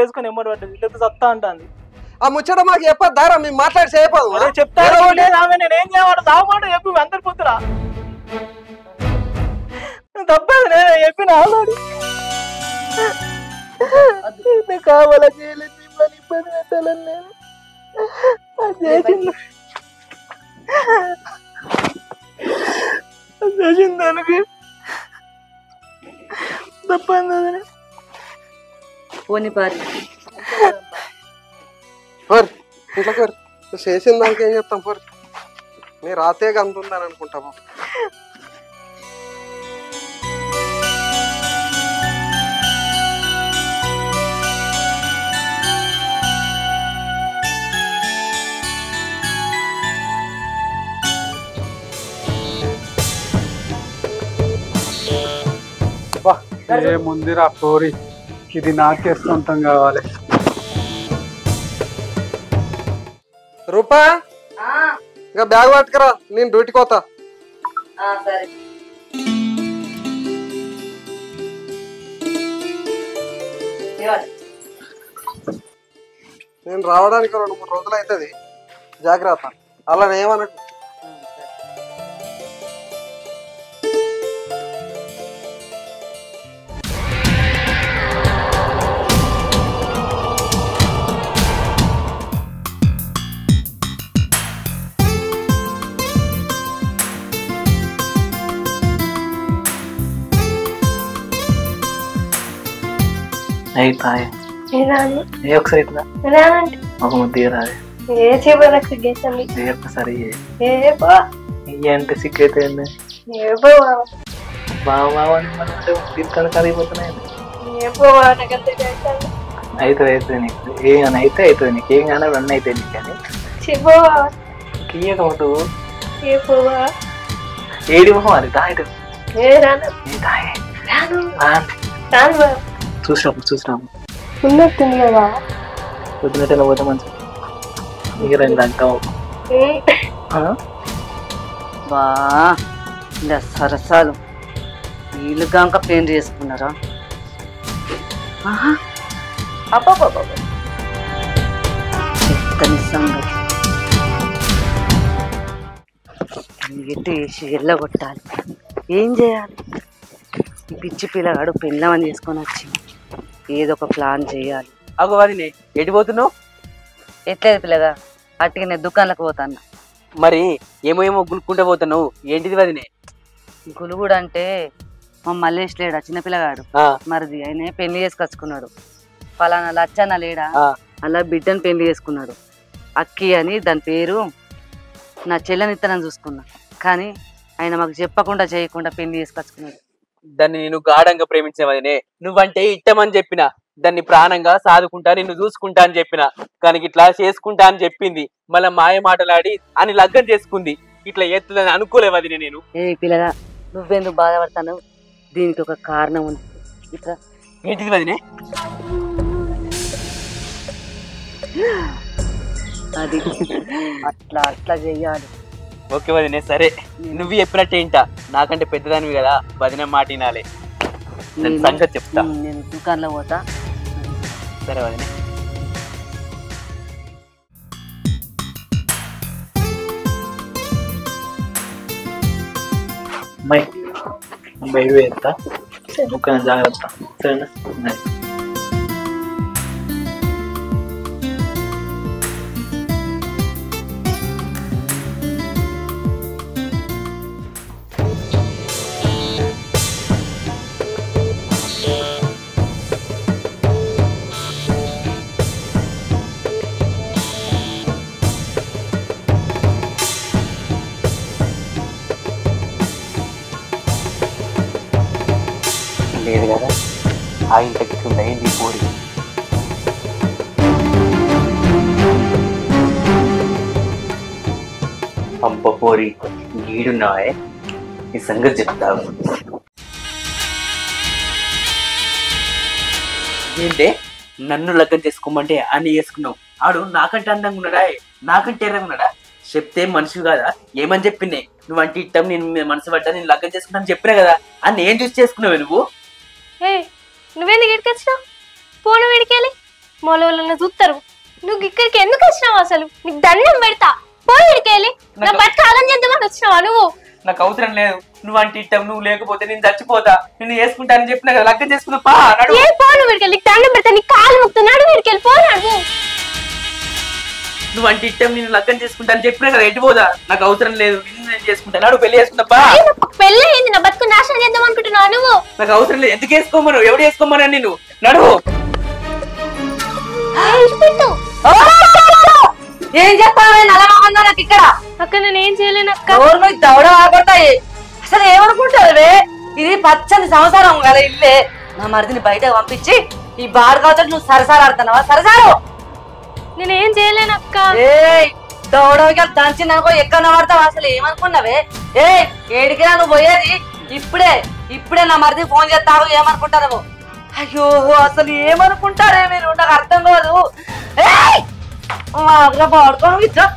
చేసుకొని ఎమ్మడి పడ్డది, లేదా సత్తా అంటాంది. ఆ ముచ్చట మాకు చెప్పొద్దారా, మేము మాట్లాడి చేయపోదు. చెప్తాను నేనేం చేయమంటే దావమాట చెప్పి అందరి పొద్దురా తప్పదు. నేను చెప్పిన ఆల్రెడీ కావాలా చేయలేదు, మిమ్మల్ని ఇబ్బంది పెట్టాలని నేను చేసింది దానికి తప్పని పోని పారి ఇట్లా కోరి చేసిన దానికి ఏం చెప్తాం ఫోర్. నీ రాతే అందుందని అనుకుంటాము. ఏముందిరా పోరి, ఇది నాకే సొంతం కావాలి. రూపా ఇంకా బ్యాగ్ పట్టుకురా, నేను డ్యూటీకి పోతా. సరే నేను రావడానికి 2-3 రోజులు అవుతుంది, జాగ్రత్త. అలా ఏమనకు. ఒకసారి ఇట్లా ఒక ముద్ద రాదు ఒక్కసారి అంటే సిగ్గైతే బాగా తీసుకొని కరిగిపోతున్నాయి. అవుతుంది నీకు ఏమైనా అయితే అవుతుంది, నీకు ఏం కానీ రన్ అవుతాయి నీకు. కానీ ఇయ్యకమటు ఏడి మొహం అది దాయట చూసినాము ఉన్నట్టుంది కదా పొద్దునట్టెలా పోతే మంచిగా నీకు 2 అంటావు. బా ఇలా సరసాలు వీళ్ళుగా పెయింట్ చేసుకున్నారా? అబ్బాబాబా చెత్తని సంగతి ఎట్టు వేసి ఎల్లగొట్టాలి. ఏం చేయాలి? ఈ పిచ్చి పిల్లగాడు పెళ్ళమని చేసుకొని వచ్చి ఏదో ఒక ప్లాన్ చేయాలి. అగో వదినే ఎటు పోతున్నావు? ఎట్లేదు పిల్లగా, అట్టిగా నేను దుకాణంలోకి పోతాను. మరి ఏమో గులుక్కుంటూ పోతున్నావు, ఏంటిది వదినే? గులుగుడు అంటే మా మల్లేష్ లేడా చిన్నపిల్లగాడు, మరిది ఆయన పెళ్లి చేసుకొచ్చుకున్నాడు. ఫలానా లచ్చన్న లేడా, అలా బిడ్డను పెళ్లి చేసుకున్నాడు. అక్కి అని దాని పేరు. నా చెల్లెనిత్తనని చూసుకున్నా, కానీ ఆయన మాకు చెప్పకుండా చేయకుండా పెళ్లి చేసుకొచ్చుకున్నాడు. దాన్ని నేను గాఢంగా ప్రేమించిన వదినే. నువ్వంటే ఇట్టమని చెప్పిన, దాన్ని ప్రాణంగా సాదుకుంటా నిన్ను చూసుకుంటా అని చెప్పిన, కానీ ఇట్లా చేసుకుంటా అని చెప్పింది. మళ్ళీ మాయ మాటలాడి అని లగ్గం చేసుకుంది. ఇట్లా ఎత్తులని అనుకోలే వదినే నేను. ఏ పిల్లగా నువ్వెందుకు బాధపడతాను? దీనికి ఒక కారణం ఉంది. ఇట్లా ఏంటిది వదినే? అది అట్లా చెయ్యాలి. ఓకే వదినే సరే నువ్వు చెప్పినట్టు ఏంటా నాకంటే పెద్దదానివి కదా వదిన మాట వినాలి సంగతి చెప్తా నేను దుకాణంలో పోతా సరే వదినే బయట వేస్తా దుకాణం జాగ్రత్త సరేనా లేదు కదా ఆ ఇంటికి అయింది పోరి అబ్బ పోరి గీడున్నావే ఈ సంగతి చెప్తావు ఏంటే నన్ను లగ్గం చేసుకోమంటే అన్ని చేసుకున్నావు ఆడు నాకంటే అందంగా ఉన్నాడా నాకంటే ఎర్రగా ఉన్నాడా చెప్తే మనిషి కాదా ఏమని చెప్పిందే నువ్వు అంటే ఇట్టం నేను మనసు పడ్డా నేను లగ్గం చేసుకున్నాను చెప్పినా కదా అన్ని ఏం చూసి చేసుకున్నావు నువ్వు నువ్వెందుకు ఇక్కడికి వచ్చినావు పోను వీడికెళ్ళి మొలవలను చూస్తారు నువ్వు ఇక్కడికి ఎందుకు వచ్చినావు అసలు నీకు దండం పెడతా పోయి వీడికెళ్ళి నా బట్టి కాలం చేద్దామని వచ్చినావా నువ్వు నాకు అవసరం లేదు నువ్వు అంటే ఇట్టం నువ్వు లేకపోతే నేను చచ్చిపోతా నిన్ను చేసుకుంటానని చెప్పినా కదా లగ్గం చేసుకున్నా పా ఏ పోను వీడికెళ్ళి నీకు దండం పెడతా నీకు కాలు ముక్తున్నాడు వీడికెళ్ళి పోనాడు నువ్వు అంటే ఇట్టం నేను లగ్గం చేసుకుంటాను చెప్పినా కదా ఎటు పోదా నాకు అవసరం లేదు నిన్ను నేను చేసుకుంటాను నాడు పెళ్లి చేసుకున్నాపా పెళ్ళి అయింది నా బతుకు నాశనం చేద్దాం అనుకుంటున్నావు నువ్వు నాకు అవసరం లేదు ఎందుకు వేసుకోమను ఎవడు వేసుకోమని నేను నడువు ఏం చెప్తావే నల్లమొహంగా నాకు ఇక్కడ అక్క నేను ఏం చేయలేను అక్క దవడ ఆగొడతాయి అసలు ఏమనుకుంటావే ఇది పచ్చని సంసారం కదా ఇల్లే నా మరిదిని బయట పంపించి ఈ బాడు కావచ్చు నువ్వు సరసాలాడుతున్నావా సరసాలు నేనేం చేయలేను అక్క దౌడకి దంచిందనుకో ఎక్కడ పడతావు అసలు ఏమనుకున్నావే ఏడికిరా నువ్వు పోయేది ఇప్పుడే నా మరిది ఫోన్ చేస్తావు ఏమనుకుంటారు అయ్యో అసలు ఏమనుకుంటారే మీరు నాకు అర్థం కాదు పాడుకోను ఇద్దరు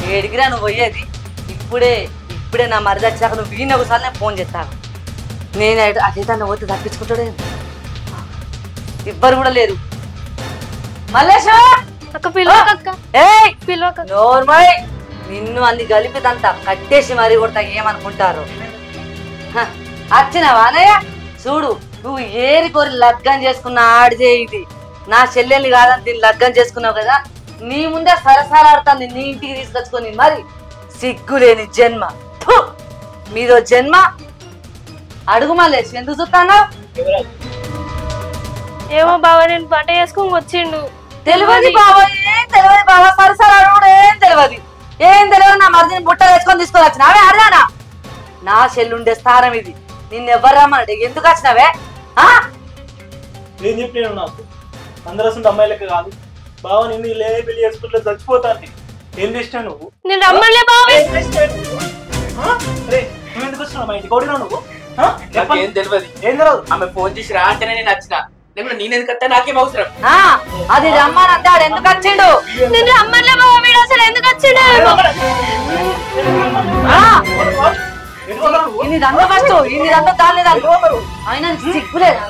ఏడికిరా నువ్వు పోయేది ఇప్పుడే నా మరిది వచ్చాక నువ్వు వీడిని ఒకసారి నేను ఫోన్ చేస్తాను నేను అదే తను పోతే తప్పించుకుంటాడే ఇవ్వరు కూడా లేదు మల్లేశా అక్క పిలవక నోర్మయ్ నిన్ను అన్ని కలిపిదంతా కట్టేసి మరీ కొడతా ఏమనుకుంటారు వచ్చినావా అనయ్య చూడు నువ్వు ఏరి కోరి లగ్గం చేసుకున్న ఆడిదే ఇది నా చెల్లెల్ని కాదని దీన్ని లగ్గం చేసుకున్నావు కదా నీ ముందే సరసాలాడుతుంది నీ ఇంటికి తీసుకొచ్చుకొని మరి సిగ్గులేని జన్మ మీదో జన్మ అడుగు మల్లేసి ఎందుకు చూస్తాను ఏమో బావ నేను బట్ట వేసుకొని వచ్చిండు తెలియదు బాబా సరసాలు ఏం తెలియదు నా మరిదిని బుట్ట వేసుకొని తీసుకొని వచ్చినావే అడగానా నా చెల్లుండే స్థానం ఇది నిన్నెవ్వరు రమ్మన్నాడు ఎందుకు వచ్చినావే నేను చెప్పినాను నాకు అందరూ అసలు అమ్మాయిలకి కాదు బావ నిన్ను లేని పెళ్లి చేసుకుంటే చచ్చిపోతాను ఏం చేసినా నువ్వు నేను రమ్మలే బావ నువ్వు ఎందుకు వచ్చినావు మా ఇంటికి ఓడినా నువ్వు ఏం తెలియదు ఆమె ఫోన్ చేసి రా అంటేనే నేను వచ్చిన నేనెందుకు వస్తా నాకేం అవసరం అది రమ్మనంటే ఆడు ఎందుకు వచ్చిండు నేను రమ్మలే బావ వీడు అసలు ఎందుకు వచ్చిండు ఇన్నిదంతా ఫస్ట్ ఇన్నిదంతా దాని అయినా నీకు సిగ్గు లేదా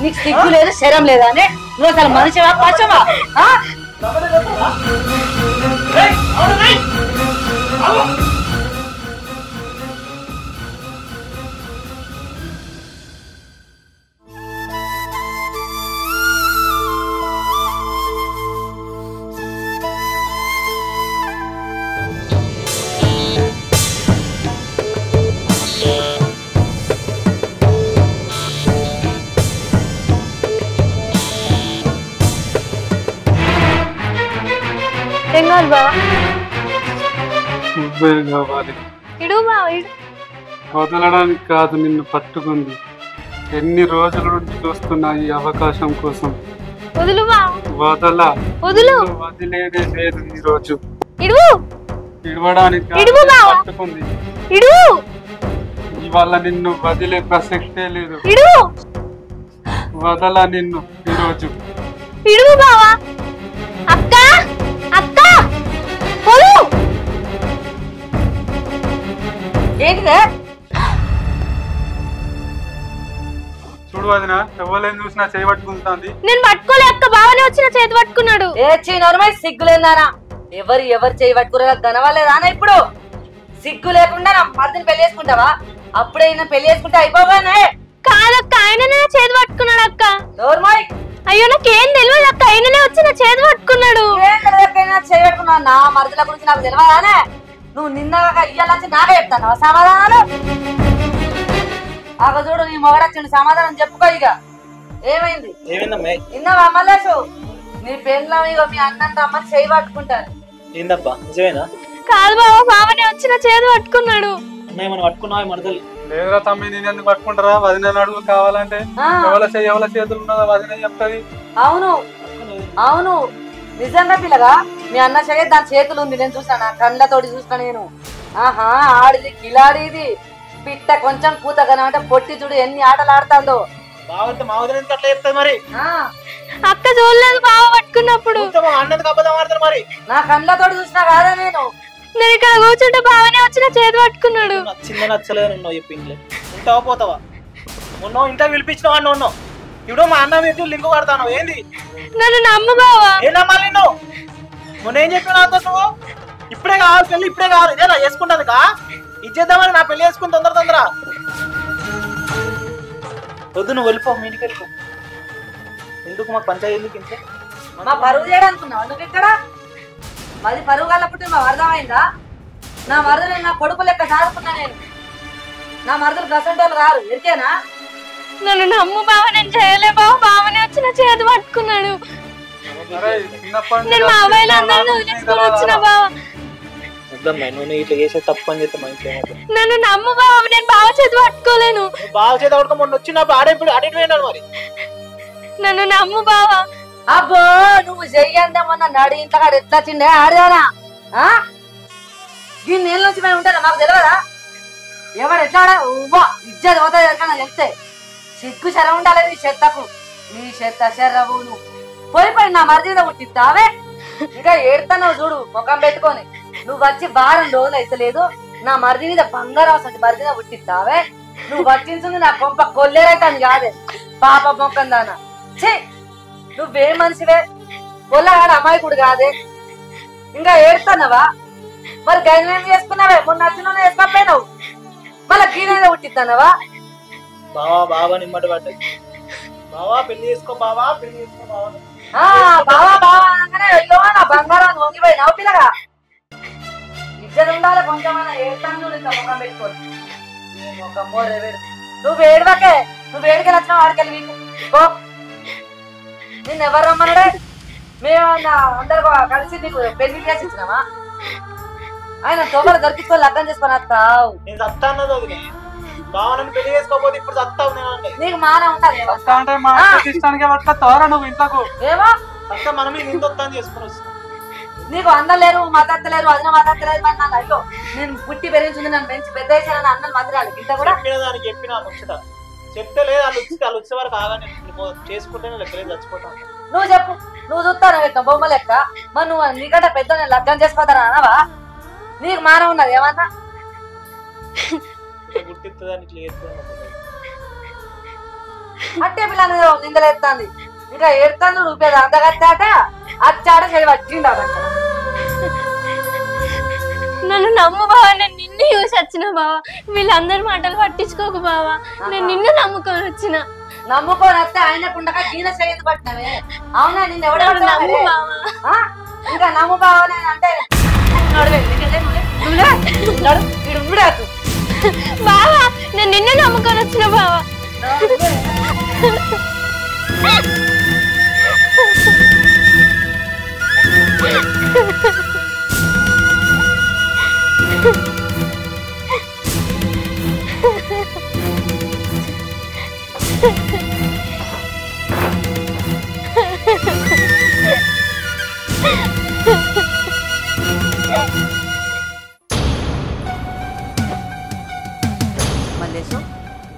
నీకు సిగ్గు లేదు శరం లేదా అని నువ్వు అసలు మనిషివా పచ్చవా ఏం కావాలి బావ నువ్వే కావాలి ఇడు బావ వదలడానికి కాదు నిన్ను పట్టుకుంది ఎన్ని రోజుల నుండి చూస్తున్నా ఈ అవకాశం కోసం వదులు బావ వదులు వదిలేదే లేదు ఈ రోజు ఇడు ఇడవడానికి ఇడువు బావ పట్టుకుంది ఇడు ఇవాళ నిన్ను వదిలే ప్రసక్తే లేదు ఇడు వదల నిన్ను ఈరోజు ఇడు బావ అక్క అక్క వదులు ఏంటిదే చూడు వదిన ఎవరైనా చూసినా చేయబట్టుకుంటుంది. నేను పట్టుకోలే అక్క, బావనే వచ్చిన చేతి పట్టుకున్నాడు. ఏ చీనోరమై సిగ్గులేదానా? ఎవరు చేయబట్టుకురా గనవాలేదానా? ఇప్పుడు సిగ్గు లేకుండా నా మరిదిని పెళ్లి చేసుకుంటావా? అప్పుడే పెళ్లి చేసుకుంటే అయిపోగానే. కాదక్క, ఆయననే చేతి పట్టుకున్నాడు అక్క. నోర్మాయ్, అయ్యో నాకేం తెలియదు అక్క, ఆయననే వచ్చి నా చేతి పట్టుకున్నాడు. చేయబట్టుకున్నావు. నా మరిదిల గురించి నాకు తెలియదానే? నువ్వు నిన్న ఇయ్యాలని నాకే చెప్తాను సమాధానాలు. ఆగ చూడు, నీ మొగడొచ్చిండు, సమాధానం చెప్పుకో. ఇక ఏమైంది విన్నావా మల్లేషు? నీ పెళ్ళం ఇగో మీ అన్నం రమ్మని చేయి పట్టుకుంటాను. ఏందబ్బా నిజమేనా? కాదు బావ, బావనే వచ్చి నా చేతి పట్టుకున్నాడు. అన్నయ్య మనం పట్టుకున్నావా మరదలు? లేదురా తమ్మి, నేను ఎందుకు పట్టుకుంటారా? వదిన అడుగు కావాలంటే. ఎవరి చేతులు ఉన్నదో వదిన చెప్తుంది. అవును అవును, నిజంగా పిల్లగా మీ అన్న చేయ దాని చేతులు ఉంది. నేను చూసాను, నా కళ్ళతోటి చూసిన నేను. ఆహా, ఆడిది కిలాడిది పిట్ట కొంచెం కూత కనమంటే పొట్టి చూడు ఎన్ని ఆటలు ఆడుతుందో. బావంటే మా వదిన అట్లా చెప్తుంది మరి. అక్క చూడలేదు బావ పట్టుకున్నప్పుడు. అన్నది అబద్ధం ఆడతారు మరి. నా కళ్ళతోటి చూసినా కాదా నేను? నేను ఇక్కడ కూర్చుంటే బావనే వచ్చి నా చేతి పట్టుకున్నాడు. నచ్చిందే నచ్చలేదు నువ్వు చెప్పింది. ఉంటావా పోతావా? మొన్న ఇంట్లో పిలిపించిన వాడిని ఉన్నావు. ఇప్పుడు మా అన్న మీరు లింకు కడతాను. ఏంది నన్ను నమ్ము బావా. ఏం నమ్మాలి నిన్ను? మొన్న ఏం చెప్పిన నాతో నువ్వు? ఇప్పుడే కావాలి పెళ్ళి, ఇప్పుడే కావాలి. ఇదేనా చేసుకుంటుంది కా? ఇచ్చేద్దామని నా పెళ్లి చేసుకుని తొందర వద్దు, నువ్వు వెళ్ళిపో, మీ ఇంటికి వెళ్ళిపో. ఎందుకు మాకు పంచాయతీ ఎందుకు ఇంట్లో? మా పరువు చేయడానుకున్నావు నువ్వు ఇక్కడ? మాది పరువు కలపట్టి మా అర్థమైందా? నా మరదలు నా కొడుకు లెక్క సాదుకున్నా నేను. నా మరదలు గసంటోళ్ళు కాదు, ఎరికేనా? నన్ను నమ్ము బావ, నేను చేయలే బావ, బావనే వచ్చి నా చేతి పట్టుకున్నాడు. నేను మా అబ్బాయిలు అందరినీ వదిలేసుకొని వచ్చిన బావ. వద్దమ్మా, నువ్వు ఇట్లా చేసే తప్పు అని చెప్తే మంచిగా. నన్ను నమ్ము బావ, నేను బావ చేతి పట్టుకోలేను. బాగా చేతి పట్టుకో, మొన్న వచ్చినప్పుడు ఆడేప్పుడు అడిగిపోయినాడు మరి. నన్ను నమ్ము బావ. అబ్బో, నువ్వు చెయ్యందేమన్నా నడి ఇంట్లో కాడ ఎట్లా వచ్చిండే ఆడదానా? ఈ నీళ్ళ నుంచి మేము ఉంటారా మాకు తెలియదా? ఎవరు ఎట్లా ఉవ్వా ఇచ్చేది పోతుంది ఎక్కడన్నా చెప్తే. సిగ్గు శర ఉండాలి నీ చెత్తకు. నీ చెత్త శర్రవు నువ్వు పోయి నా మరిదిలో పుట్టిస్తావే. ఇంకా ఏడుతున్నావు చూడు ముఖం పెట్టుకొని. నువ్వు వచ్చి వారం రోజులు అయితే లేదు, నా మరిది మీద బంగారం వస్తుంది మరిదిలో పుట్టిస్తావే. నువ్వు పట్టించుంది నా కొంప కొల్లేరైతాను కాదే పాప మొక్కం దానా. ఛీ, నువ్వే మనిషివే, పొల్లగాడు అమాయకుడు కాదే. ఇంకా ఏడుతున్నావా? మరి గైన్ ఏం చేసుకున్నావే? మొన్న నచ్చిన వేసుకోపోయినావు, మళ్ళీ గీనైనా పుట్టిస్తున్నావా? బావా బావా నిమ్మటి పడ్డాయి. బావా పెళ్లి చేసుకో, బావా పెళ్లి చేసుకో, బావా. బావా బావా అనగానే వెళ్ళో నా బంగారం వంగిపోయినావు పిల్లగా. ఇద్దరు ఉండాలి కొంచెమైనా. ఏడుతాను చూడు ఇంత ముఖం పెట్టుకోని. నువ్వు ఏడవకే, నువ్వు ఏడికెళ్ళి వచ్చినావు వాడికెళ్ళి వీకు. నిన్ను ఎవరు రమ్మన్నాడే? మేము అందరు కలిసి నీకు పెళ్లి చేసి ఇచ్చినామా? ఆయన తోమలు దొరికించుకొని లగ్గం చేసుకొని వస్తావు. నేను సత్తా అన్నది వదిలే. బావనని పెళ్లి చేసుకోకపోతే ఇప్పుడు సత్తావు నేను. నీకు మానే ఉంటది నువ్వు ఇంట్లోకు ఏమో సత్తా మనమే నిందొత్తా చేసుకుని వస్తాం. నీకు అన్నం లేరు మాట్లాడతలేరు, అదిన మాట్లాడతలేదు. మరి నాకు అయ్యో నేను పుట్టి పెరిగించింది, నన్ను పెంచి పెద్ద వేసానని అన్నం మందిరాలి ఇంత కూడా చెప్పిన దానికి చెప్పిన ముచ్చట చెప్తే లేదు. వాళ్ళు వచ్చే వరకు ఆగానే చేసుకుంటేనే లెక్కలేదు, చచ్చిపోతాను. నువ్వు చెప్పు, నువ్వు చూస్తాను లెక్క బొమ్మ లెక్క. మరి నువ్వు నీకంటే పెద్ద నేను లగ్గం చేసుకోతారా అనవా? నీకు మానం ఉన్నది ఏమన్నా? గుర్తిస్తుందని ఇట్లా చేస్తుంది. అట్టే పిల్ల నిందలేస్తుంది. ఇంకా ఏడుతాను రూపాయలు అందగచ్చాట అచ్చాడ చేయి వచ్చిండ. నన్ను నమ్ము బావా, నేను నిన్ను చూసి వచ్చిన బావా. వీళ్ళందరి మాటలు పట్టించుకోకు బావా, నేను నిన్ను నమ్ముకొని వచ్చిన. నమ్ముకొని వస్తే ఆయనకుండగా గీన చేయదు పట్టినవే. అవునా? నిన్ను ఎవడ నమ్ము బావా. ఇంకా నమ్ము బావా అంటే బావా, నేను నిన్ను నమ్ముకొని వచ్చిన బావా. మల్లేశు,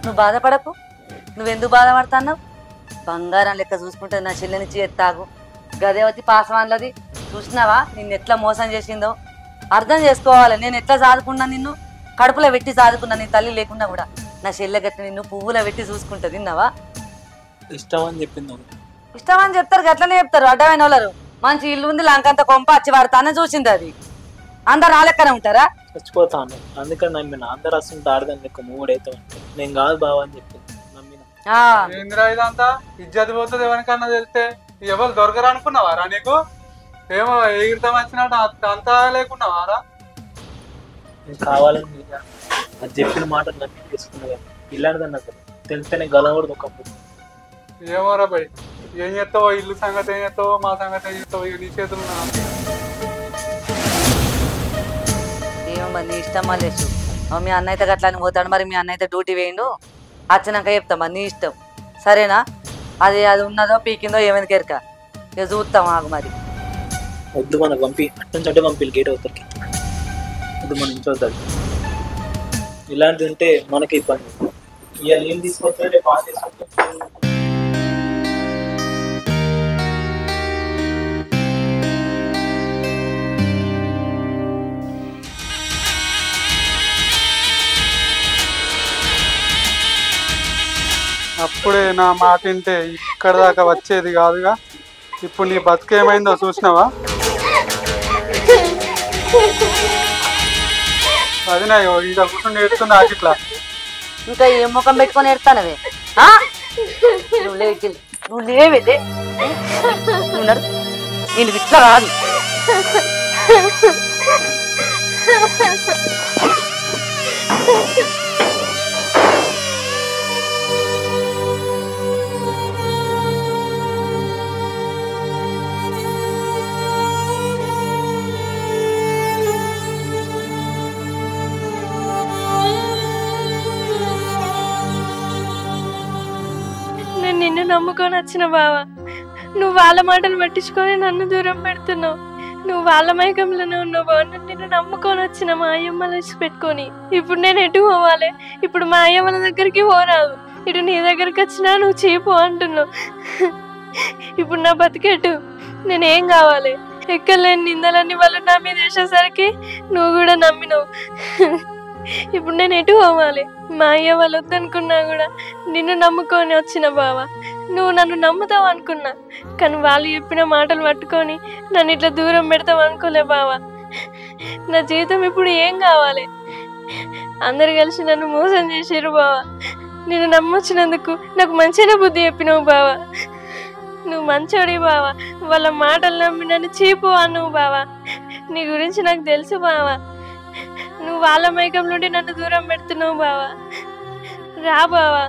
నువ్వు బాధపడకు. నువ్వెందుకు బాధపడుతున్నావు? బంగారం లెక్క చూసుకుంటే నా చెల్లెనిచ్చి ఎత్తాగు. గదేవతి పాసవాన్లది చూసినావా నిన్ను ఎట్లా మోసం చేసిందో? అర్థం చేసుకోవాలి నేను ఎట్లా సాదుకున్నా నిన్ను. కడుపులో పెట్టి సాదుకున్నా నీ తల్లి లేకున్నా కూడా నా చెల్లె గట్టి నిన్ను పువ్వులో పెట్టి చూసుకుంటా తిన్నావా? ఇష్టం అని చెప్పింది. ఇష్టం అని చెప్తారు, గట్లనే చెప్తారు. అడ్డమైన వాళ్ళు మంచి ఇల్లు ఉంది, లంకంత కొంప వచ్చి వాడు తన చూసింది. అది అందరు నా లెక్కనే ఉంటారా? చచ్చిపోతాను అందుకని నమ్మిన. అందరు వస్తుంటే ఆడదాని లెక్క మూడైతే నేను కాదు బావ అని చెప్పింది, నమ్మిన. ఏందిరా ఇదంతా? ఇజ్జత్ పోతుంది ఎవరికన్నా తెలిస్తే. ఎవరు దొరకరా అనుకున్నావారా నీకు? ఏమో ఎగిరితం వచ్చినట్టు అంతా లేకున్నావారా? నేను కావాలని అది చెప్పిన మాట నమ్మి తీసుకున్నా. ఇలాంటిదని నాకు తెలిస్తేనే గలవడదు ఒకప్పుడు. ఏమోరా బయ్, ఏం చేస్తావో ఇల్లు సంగతి, ఏం చేస్తావో మా సంగతి ఏం చేస్తావో నీ చేతులు. ఏమో మరి నీ ఇష్టం మళ్ళీ. మీ అన్న అయితే గట్లా అని పోతాడు, మరి మీ అన్న అయితే డ్యూటీ వేయండు, వచ్చినాక చెప్తాం. మరి నీ ఇష్టం, సరేనా? అది ఉన్నదో పీకిందో ఏమైంది కెరక, ఇక చూస్తాం. ఆగు మరి. వద్దు మనకు పంపి అట్టంచంటే పంపి గేట్ అవుతారికి. వద్దు మన ఇంట్లో వద్దు. ఇలాంటిది ఉంటే మనకి ఇబ్బంది. ఇవాళ ఏం తీసుకొస్తే బాగా తీసుకొస్తాను. అప్పుడే నా మాట వింటే ఇక్కడ దాకా వచ్చేది కాదుగా. ఇప్పుడు నీ బతుకేమైందో చూసినావా? అది నా ఇక కూర్చొని ఏడుతున్నా ఇట్లా. ఇంకా ఏ ముఖం పెట్టుకొని ఎడతానవే? నువ్వు లేవేదే, నేను ఇట్లా కాదు. నిన్ను నమ్ముకొని వచ్చిన బావా, నువ్వు వాళ్ళ మాటలు పట్టించుకొని నన్ను దూరం పెడుతున్నావు. నువ్వు వాళ్ళ మైకంలోనే ఉన్నావు బావ. నిన్ను నమ్ముకొని వచ్చిన మా అయ్యమ్మలు పెట్టుకొని ఇప్పుడు నేను ఎటు పోవాలి? ఇప్పుడు మా అయ్యమ్మల దగ్గరికి పోరాదు, ఇటు నీ దగ్గరికి వచ్చినా నువ్వు చీపు అంటున్నావు. ఇప్పుడు నా బతికెటు? నేనేం కావాలి? ఎక్కలేని నిందలన్నీ వాళ్ళు నా మీద వేసేసరికి నువ్వు కూడా నమ్మినావు. ఇప్పుడు నేను ఎటు పోవాలి? మా అయ్య వాళ్ళు వద్దనుకున్నా కూడా నిన్ను నమ్ముకొని వచ్చిన బావా. నువ్వు నన్ను నమ్ముతావు అనుకున్నా, కానీ వాళ్ళు చెప్పిన మాటలు పట్టుకొని నన్ను ఇట్లా దూరం పెడతావు అనుకోలే బావా. నా జీవితం ఇప్పుడు ఏం కావాలి? అందరు కలిసి నన్ను మోసం చేసారు బావా. నిన్ను నమ్మొచ్చినందుకు నాకు మంచిగా బుద్ధి చెప్పినావు బావా. నువ్వు మంచోడి బావా. వాళ్ళ మాటలు నమ్మి నన్ను చీపు అన్నావు బావా. నీ గురించి నాకు తెలుసు బావా. నువ్వు వాళ్ళ మైకం నుండి నన్ను దూరం పెడుతున్నావు బావా. రా బావా.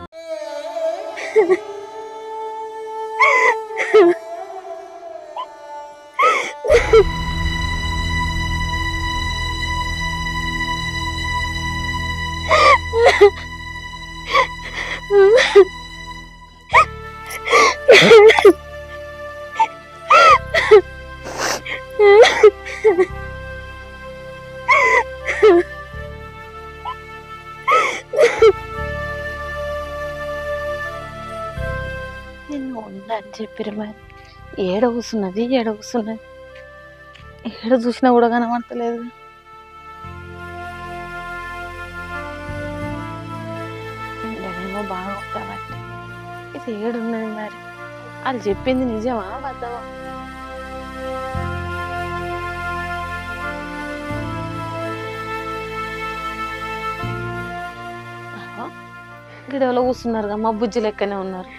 నిన్ను ఉందని చెప్పిరు మరి. ఏడ కూర్చున్నది ఏడ చూసినా కూడా కనబడతలేదు. ఎండనేమో బాగా ఉంటాబట్టి ఇది ఏడున్నది మరి. వాళ్ళు చెప్పింది నిజమా అబద్ధమా? గిడవలో కూర్చున్నారు, మా బుజ్జి లెక్కనే ఉన్నారు.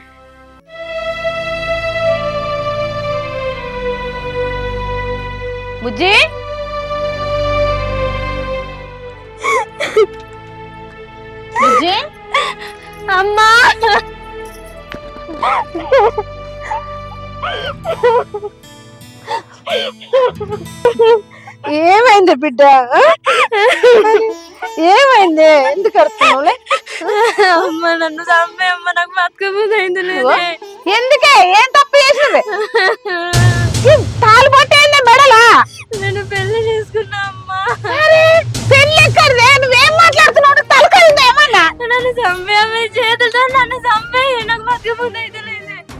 బుజ్జి, బుజ్జి, అమ్మా, ఏమైంది బిడ్డ? ఏమైంది? ఎందుకు అడుగుతున్నావులే? అమ్మ నన్ను చంపే అమ్మ, నాకు బతకబోదైంది. ఎందుకే? ఏం తప్పు చేసినవే? తాలు పట్టేయండి మెడలా. నేను పెళ్లి చేసుకున్నా అమ్మా. పెళ్లి ఎక్కడిదే? నువ్వేం మాట్లాడుతున్నావు? తలకరిందా ఏమన్నా? నన్ను చంపే అమ్మ, చేతులతో నన్ను చంపే, నాకు బతకబోదైతే.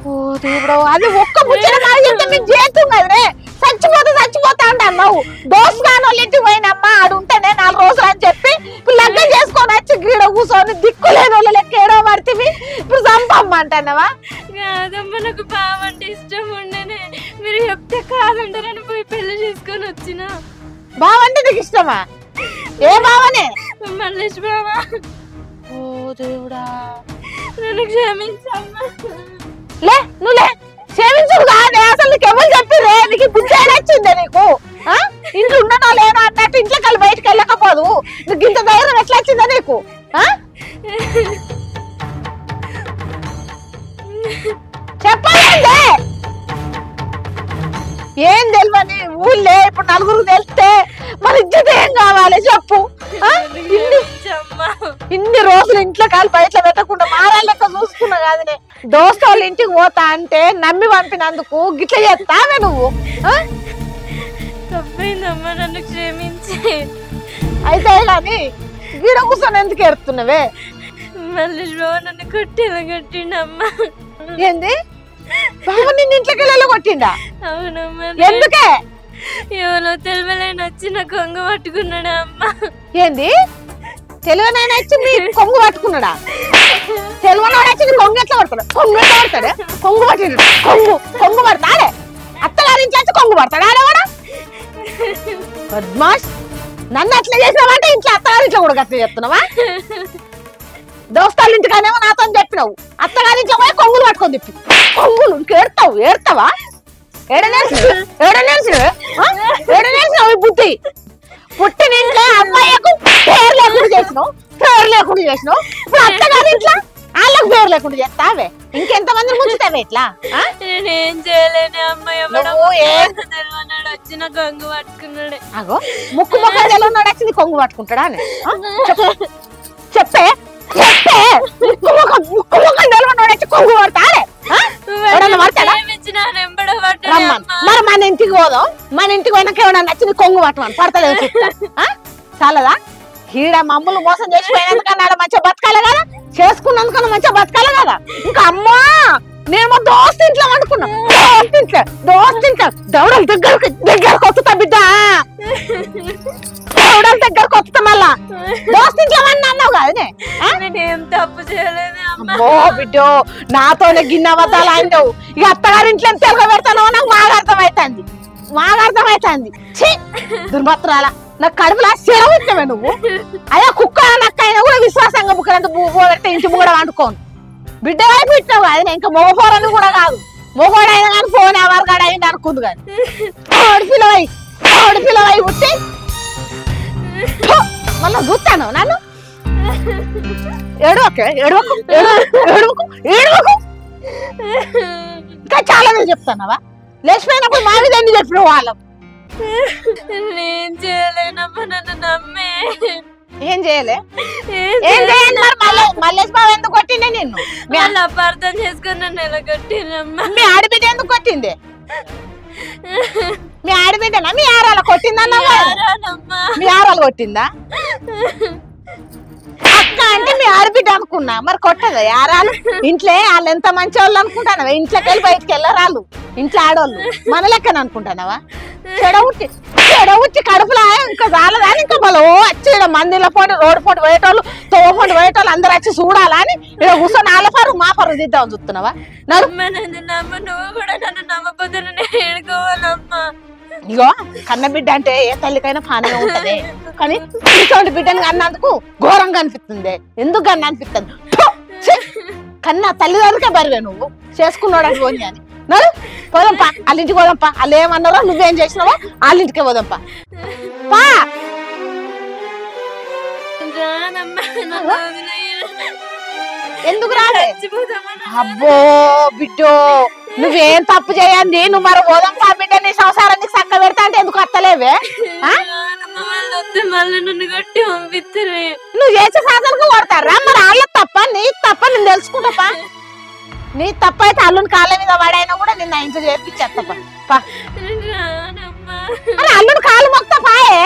ఓ దేవుడు, అది ఒక్క ముచ్చట నేను చేస్తుంది కదరే. చచ్చిపోతా అంటావు. దోస్తు కాని వాళ్ళ ఇంటికి పోయినమ్మా, ఆడు ఉంటేనే 4 రోజులు అని చెప్పి లగ్గం చేసుకొని వచ్చి గీడ కూర్చొని దిక్కులేని వాళ్ళ లెక్క ఏడో పడితే ఇప్పుడు చంపమ్మంటావా? కాదమ్మా, నాకు బావ అంటే ఇష్టం ఉండేనే. మీరు చెప్తే కాదంటారని పోయి పెళ్లి చేసుకొని వచ్చిన. బావంటే నీకు ఇష్టమా? ఏ బావనే? మల్లేష్ బావా. ఓ దేవుడా, నన్ను క్షమించమ్మా. లే నువ్వు లే, క్షమించుడు కాదే. అసలు నీకు ఎవరు చెప్పిరే? నీకు బుద్ధి వచ్చిందే నీకు? ఇంట్లో ఉండనో లేనో అన్నట్టు ఇంట్లో కలిసి బయటకు వెళ్ళకపోదు. నీకు ఇంత ధైర్యం ఎట్లా వచ్చిందా నీకు? చెప్పండి. ఏం తెలియని ఊళ్ళే ఇప్పుడు నలుగురు తెలిస్తే మన ఇజ్జత ఏం కావాలి చెప్పు? ఇన్ని రోజులు ఇంట్లో కాలు బయట పెట్టకుండా మారా లెక్క చూసుకున్నా కాదునే. దోస్తు వాళ్ళ ఇంటికి పోతా అంటే నమ్మి పంపినందుకు గిట్ల చేస్తావే నువ్వు? తప్పైందమ్మా, నన్ను క్షమించి. అయితే కానీ గిడ కూర్చొని ఎందుకు ఎడుతున్నావే? మల్లేష్ బావ నన్ను కొట్టిండమ్మా. ఏంది? బాబు నిన్ను ఇంట్లోకి వెళ్ళి కొట్టిండా? అవునమ్మా. ఎందుకే? ఎవరో తెలివలేని వచ్చి నా కొంగు పట్టుకున్నాడా అమ్మా. ఏంది? తెలివనైనా వచ్చి మీ కొంగు పట్టుకున్నాడా? తెలివనోడు వచ్చి నీ కొంగు ఎట్లా పడుతున్నాడు? కొంగు ఎట్లా పడతాడే? కొంగు పట్టిండు. కొంగు పడతాడే? అత్తగారి ఇంట్లో వచ్చి కొంగు పడతాడా? ఆడవాడా బద్మాష్! నన్ను అట్లా చేసినావంటే ఇంట్లో అత్తగారి ఇంట్లో కూడా అట్లా చెప్తున్నావా? దోస్తాళ్ళ ఇంటికానేమో నాతో చెప్పినావు, అత్తగారి ఇంట్లో పోయి కొంగులు పట్టుకొని తిప్పి. కొంగులు ఏడతావా? ఏడనేసినావు బుద్ధి. పుట్టిన ఇంట్లో అమ్మాయికు పేరు లేకుండా చేసినావు. ఇప్పుడు అత్తగారి ఇంట్లో వాళ్ళకు పేరు లేకుండా చేస్తావే. ఇంకెంత మంది ముంచుతావే ఇట్లా? నేనేం చేయలేనే అమ్మాయి. వచ్చిన కొంగు పట్టుకున్నాడే. అగో ముక్కు ముఖం తెలవనాడు వచ్చి నీ కొంగు పట్టుకుంటాడా? చెప్పే ముక్కు ముఖం తెలవనాడు వచ్చి కొంగు పడతాడే? మరి మన ఇంటికి పోదాం. మన ఇంటికి పోయినాక ఏమన్నా నచ్చింది కొంగు పట్టమని పడతలేదు చాలదా? ఈడ మమ్మల్ని మోసం చేసిపోయినందుకన్నా మంచిగా బతకాలి కదా, చేసుకున్నందుకన్నా మంచిగా బతకాలి కదా. ఇంకా అమ్మా నేను దోస్తు ఇంట్లో వండుకున్నా. దోస్తు ఇంట్లో దౌడల దగ్గరకు వస్తా బిడ్డ. దౌడల దగ్గరకు వస్తా మళ్ళా. దోస్తు ఇంట్లో వండి అన్నావు కాదనే. నేనేం తప్పు చేయలేదు అమ్మో బిడ్డో, నాతోనే గిన్నె అబద్ధాలు ఆడినావు. ఇక అత్తగారింట్లో తెలుగు పెడతానో నాకు బాగా అర్థమైతుంది. దుర్భత్రాల నా కడుపులా సెలవుతావే నువ్వు. అయ్యా కుక్క నక్క అయినా కూడా విశ్వాసంగా బుక్కలంత పెడితే ఇంటి కూడా వండుకోను. బిడ్డ వైపు ఇచ్చినావు కాదు, ఇంకా మగపోరని కూడా కాదు. మొగోడైనా కానీ ఫోన్ ఎవరికాడ అయింది అనుకుంది కానీ పిల్లవై పుట్టి మళ్ళీ చూస్తాను నన్ను. ఏడవకు ఇంకా చాలా మంది చెప్తానవా? లేచిపోయినప్పుడు మా మీద ఎన్ని చెప్పిన వాళ్ళం. నేను చేయలేనమ్మా, నన్ను నమ్మే. ఏం చేయలే? మల్లేష్ బాబు ఎందుకు కొట్టిండే నిన్ను? వాళ్ళు అపార్థం చేసుకుని నన్ను ఎలా కొట్టినమ్మా. మీ ఆడబిడ్డ ఎందుకు కొట్టింది? మీ ఆడబిడ్డనా మీ ఆరాల కొట్టిందన్నా? మీ ఆరాలు కొట్టిందా? అక్క అంటే మీ ఆడబిడ్డ అనుకున్నా, మరి కొట్టదా ఆరాలు? ఇంట్లో వాళ్ళు ఎంత మంచి వాళ్ళు అనుకుంటానవా? ఇంట్లోకి వెళ్ళి బయటకు వెళ్ళరాళ్ళు, ఇంట్లో ఆడవాళ్ళు మన లెక్కన అనుకుంటానవా? చెడవుచ్చి కడుపులా ఇంకా రాలేదా? ఇంకా మళ్ళీ వచ్చి మందిలో పోటీ రోడ్డు పోటీ పోయేటోళ్ళు తోపోటీ పోయేటోళ్ళు అందరు వచ్చి చూడాలా అని ఇక్కడ కూర్చొని వాళ్ళ పరువు మా పరువు దిద్దామని చూస్తున్నావా? నువ్వు కూడా నన్ను నమ్మకపోతే ఏడుకోవాలమ్మా. ఇగో కన్న బిడ్డ అంటే ఏ తల్లికైనా పానగా ఉంటది, కానీ ఇటువంటి బిడ్డని అన్నందుకు ఘోరంగా అనిపిస్తుంది. ఎందుకు కన్నా అనిపిస్తుంది? కన్నా తల్లిదండ్రులకే బరివే నువ్వు చేసుకున్నాడు పోని అని. నడు పోదంపా, వాళ్ళ ఇంటికి పోదంపా. వాళ్ళు ఏమన్నారో నువ్వేం చేసినావో వాళ్ళ ఇంటికే పోదంపా. పా ఎందుకు రాలే? అబ్బో బిడ్డో, నువ్వేం తప్పు చేయండి. నువ్వు మరి పోదంపా బిడ్డ, నీ సంసారాన్ని చక్క పెడతా అంటే ఎందుకు అత్తలేవే? నువ్వు చేసే సాధనకు కొడతారా? మరి వాళ్ళ తప్ప నీ తప్ప నేను తెలుసుకుంటాపా. నీ తప్ప అయితే అల్లుని కాళ్ళ మీద వాడైనా కూడా నిన్న ఇంట్లో చేర్పించేస్తాపా. అల్లుని కాళ్ళు మొక్తా పాయే.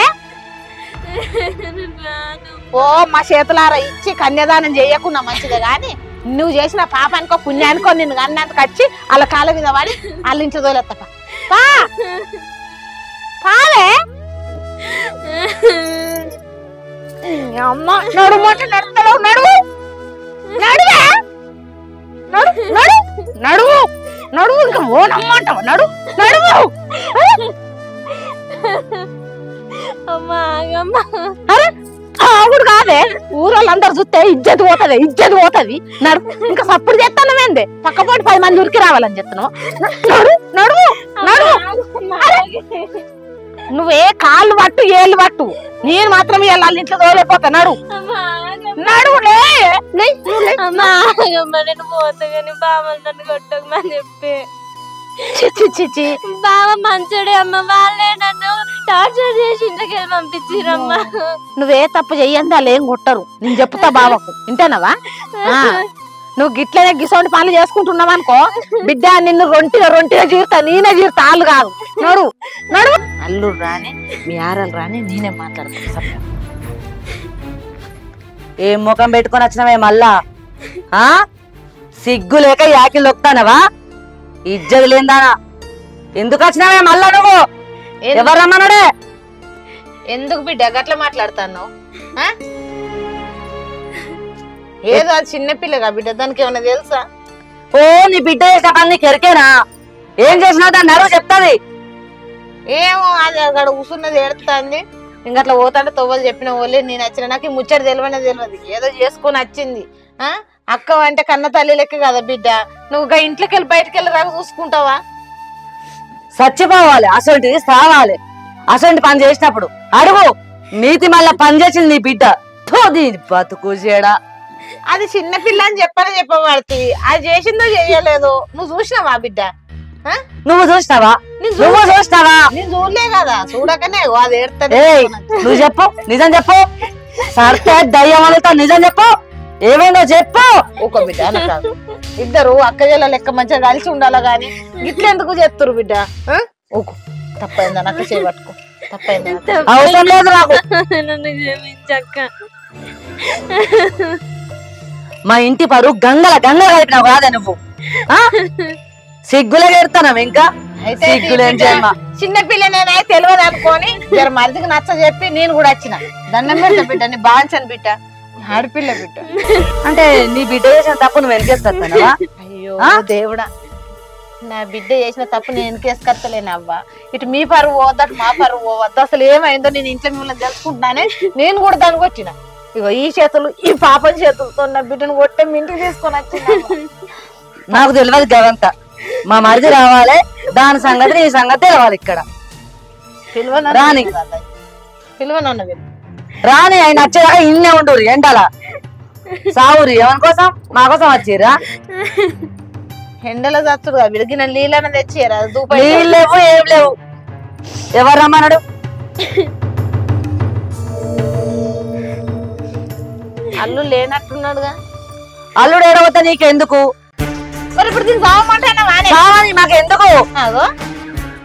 ఓ మా చేతులారా ఇచ్చి కన్యాదానం చేయకున్నా మంచిదే, గాని నువ్వు చేసిన పాపానికో పుణ్యానికో నిన్ను అన్నందుకు వచ్చి వాళ్ళ కాళ్ళ మీద వాడి వాళ్ళ ఇంట్లో తోలేస్తాపా. పావే అమ్మ నడుమంటే నడుస్తావు నడువు నడువే నడు నడు నడువు నడువు ఇంకా ఓనమ్మంటావు నడు నడువు అమ్మా ఆగమ్మా. అరే ఆవుడు కాదే ఊరోళ్ళందరూ చూస్తే ఇజ్జత్ పోతది నడు ఇంకా సప్పుడు చేస్తానమేందే పక్కపోటి 10 మంది ఉరికి రావాలని చెప్తున్నావు నడు నడువు నడువు నువ్వే కాళ్ళు పట్టు ఏళ్ళు పట్టు నేను మాత్రం వాళ్ళ ఇంట్లో తోలేపోతా నడు నడువులే అమ్మా ఆగమ్మా, నేను పోతా కానీ బావ నన్ను కొట్టకమని చెప్పి. చిచ్చి బావ మంచోడే అమ్మ, వాళ్ళే నన్ను టార్చర్ చేసి ఇంటికి పంపించిరమ్మా. నువ్వే తప్పు చెయ్యండి వాళ్ళు ఏం కొట్టరు నేను చెప్తా బావకు వింటానవా నువ్వు గిట్లనే గిసోంటి పనులు చేసుకుంటున్నావు అనుకో బిడ్డ నిన్ను రొంటిగా చీరుతా నేనే చీరుతా వాళ్ళు కాదు నడు నడు అల్లుడు రాని మీ ఆరలు రాని నేనే మాట్లాడుతున్నా. ఏం ముఖం పెట్టుకొని వచ్చినవే మళ్ళా సిగ్గు లేక యాకిలు నొక్తానవా ఇజ్జది లేదానా ఎందుకు వచ్చినావే మళ్ళా నువ్వు ఎవరు రమ్మన్నాడే ఎందుకు బిడ్డ గట్ల మాట్లాడుతాను ఏదో అది చిన్నపిల్లగా బిడ్డ దానికి ఏమన్నా తెలుసా ఓ నీ బిడ్డ చేసిన పని నీకు ఎరికేనా ఏం చేసినావు దాన్ని అడుగు చెప్తాది ఏమో అది అక్కడ కూర్చున్నది ఏడుతుంది ఇంకట్లా పోతాంటే తొవ్వలు చెప్పిన వాళ్ళే నేను వచ్చిన నాకు ఈ ముచ్చట తెలియదు ఏదో చేసుకొని వచ్చింది అక్క అంటే కన్న తల్లి లెక్క కదా బిడ్డ నువ్వు ఇంట్లోకి వెళ్ళి బయటకు వెళ్ళి రాక చూసుకుంటావా చచ్చిపోవాలి అసలు సావాలి అసలు పని చేసినప్పుడు అడుగు నీతి మళ్ళా పని చేసింది నీ బిడ్డ బతుకు చేయడా అది చిన్న పిల్ల అని చెప్పబడుతుంది అది చేసిందో చెయ్యలేదు నువ్వు చూసినావా బిడ్డ నువ్వు చూసినావా నేను చూడలే కదా చూడకనే అది ఏడుతుంది నువ్వు చెప్పు నిజం చెప్పు సర్తే దయ్యం అడుగుతా నిజం చెప్పు ఏమైందో చెప్పు ఒక బిడ్డ కాదు ఇద్దరు అక్కజల్ల లెక్క మంచిగా కలిసి ఉండాలా గాని ఇట్లెందుకు చెప్తురు బిడ్డ ఊకు తప్పైందా నాకు చేయబట్టుకో తప్పైందా అవసరం లేదు నాకు నన్ను క్షమించక్క. మా ఇంటి పరువు గంగల కలిపినావు కాదా నువ్వు సిగ్గులే ఎడతాను ఇంకా సిగ్గులేం చేయమ్మా చిన్న పిల్లనేనా తెలియదు అనుకోని జర మరిదికి నచ్చ చెప్పి నేను కూడా వచ్చిన దండం పెడతా బిడ్డ నీ బాంచను బిడ్డ ఆడపిల్ల బిడ్డ అంటే నీ బిడ్డ చేసిన తప్పు నువ్వు వెనకేస్తావా అయ్యో దేవుడా నా బిడ్డ చేసిన తప్పు నేను వెనకేసుకత్తలేను అవ్వా ఇటు మీ పరువు పోవద్దు మా పరువు పోవద్దు అసలు ఏమైందో నేను ఇంట్లో మిమ్మల్ని తెలుసుకుంటున్నానే నేను కూడా దానికి వచ్చిన ఇగో ఈ చేతులు ఈ పాపం చేతులతో నా బిడ్డను కొట్టే మీ ఇంటికి తీసుకొని వచ్చిన నాకు తెలియదు గవంతా మా మరిది రావాలి దాని సంగతి నీ సంగతి తెలవాలి ఇక్కడ రాని పిలువనన్నది రాని ఆయన వచ్చేదాకా ఇన్నే ఉండు ఎండాల సావురి ఎవరి కోసం మా కోసం వచ్చిర్రా ఎండలో చచ్చుడు విడిగిన నీళ్ళని తెచ్చిరా నీళ్ళు లేవు ఏం లేవు ఎవరు రమ్మన్నాడు అల్లు లేనట్టున్నాడుగా అల్లుడు ఏడవతా నీకెందుకు మరి ఇప్పుడు దీన్ని సావమంటావా మాకెందుకు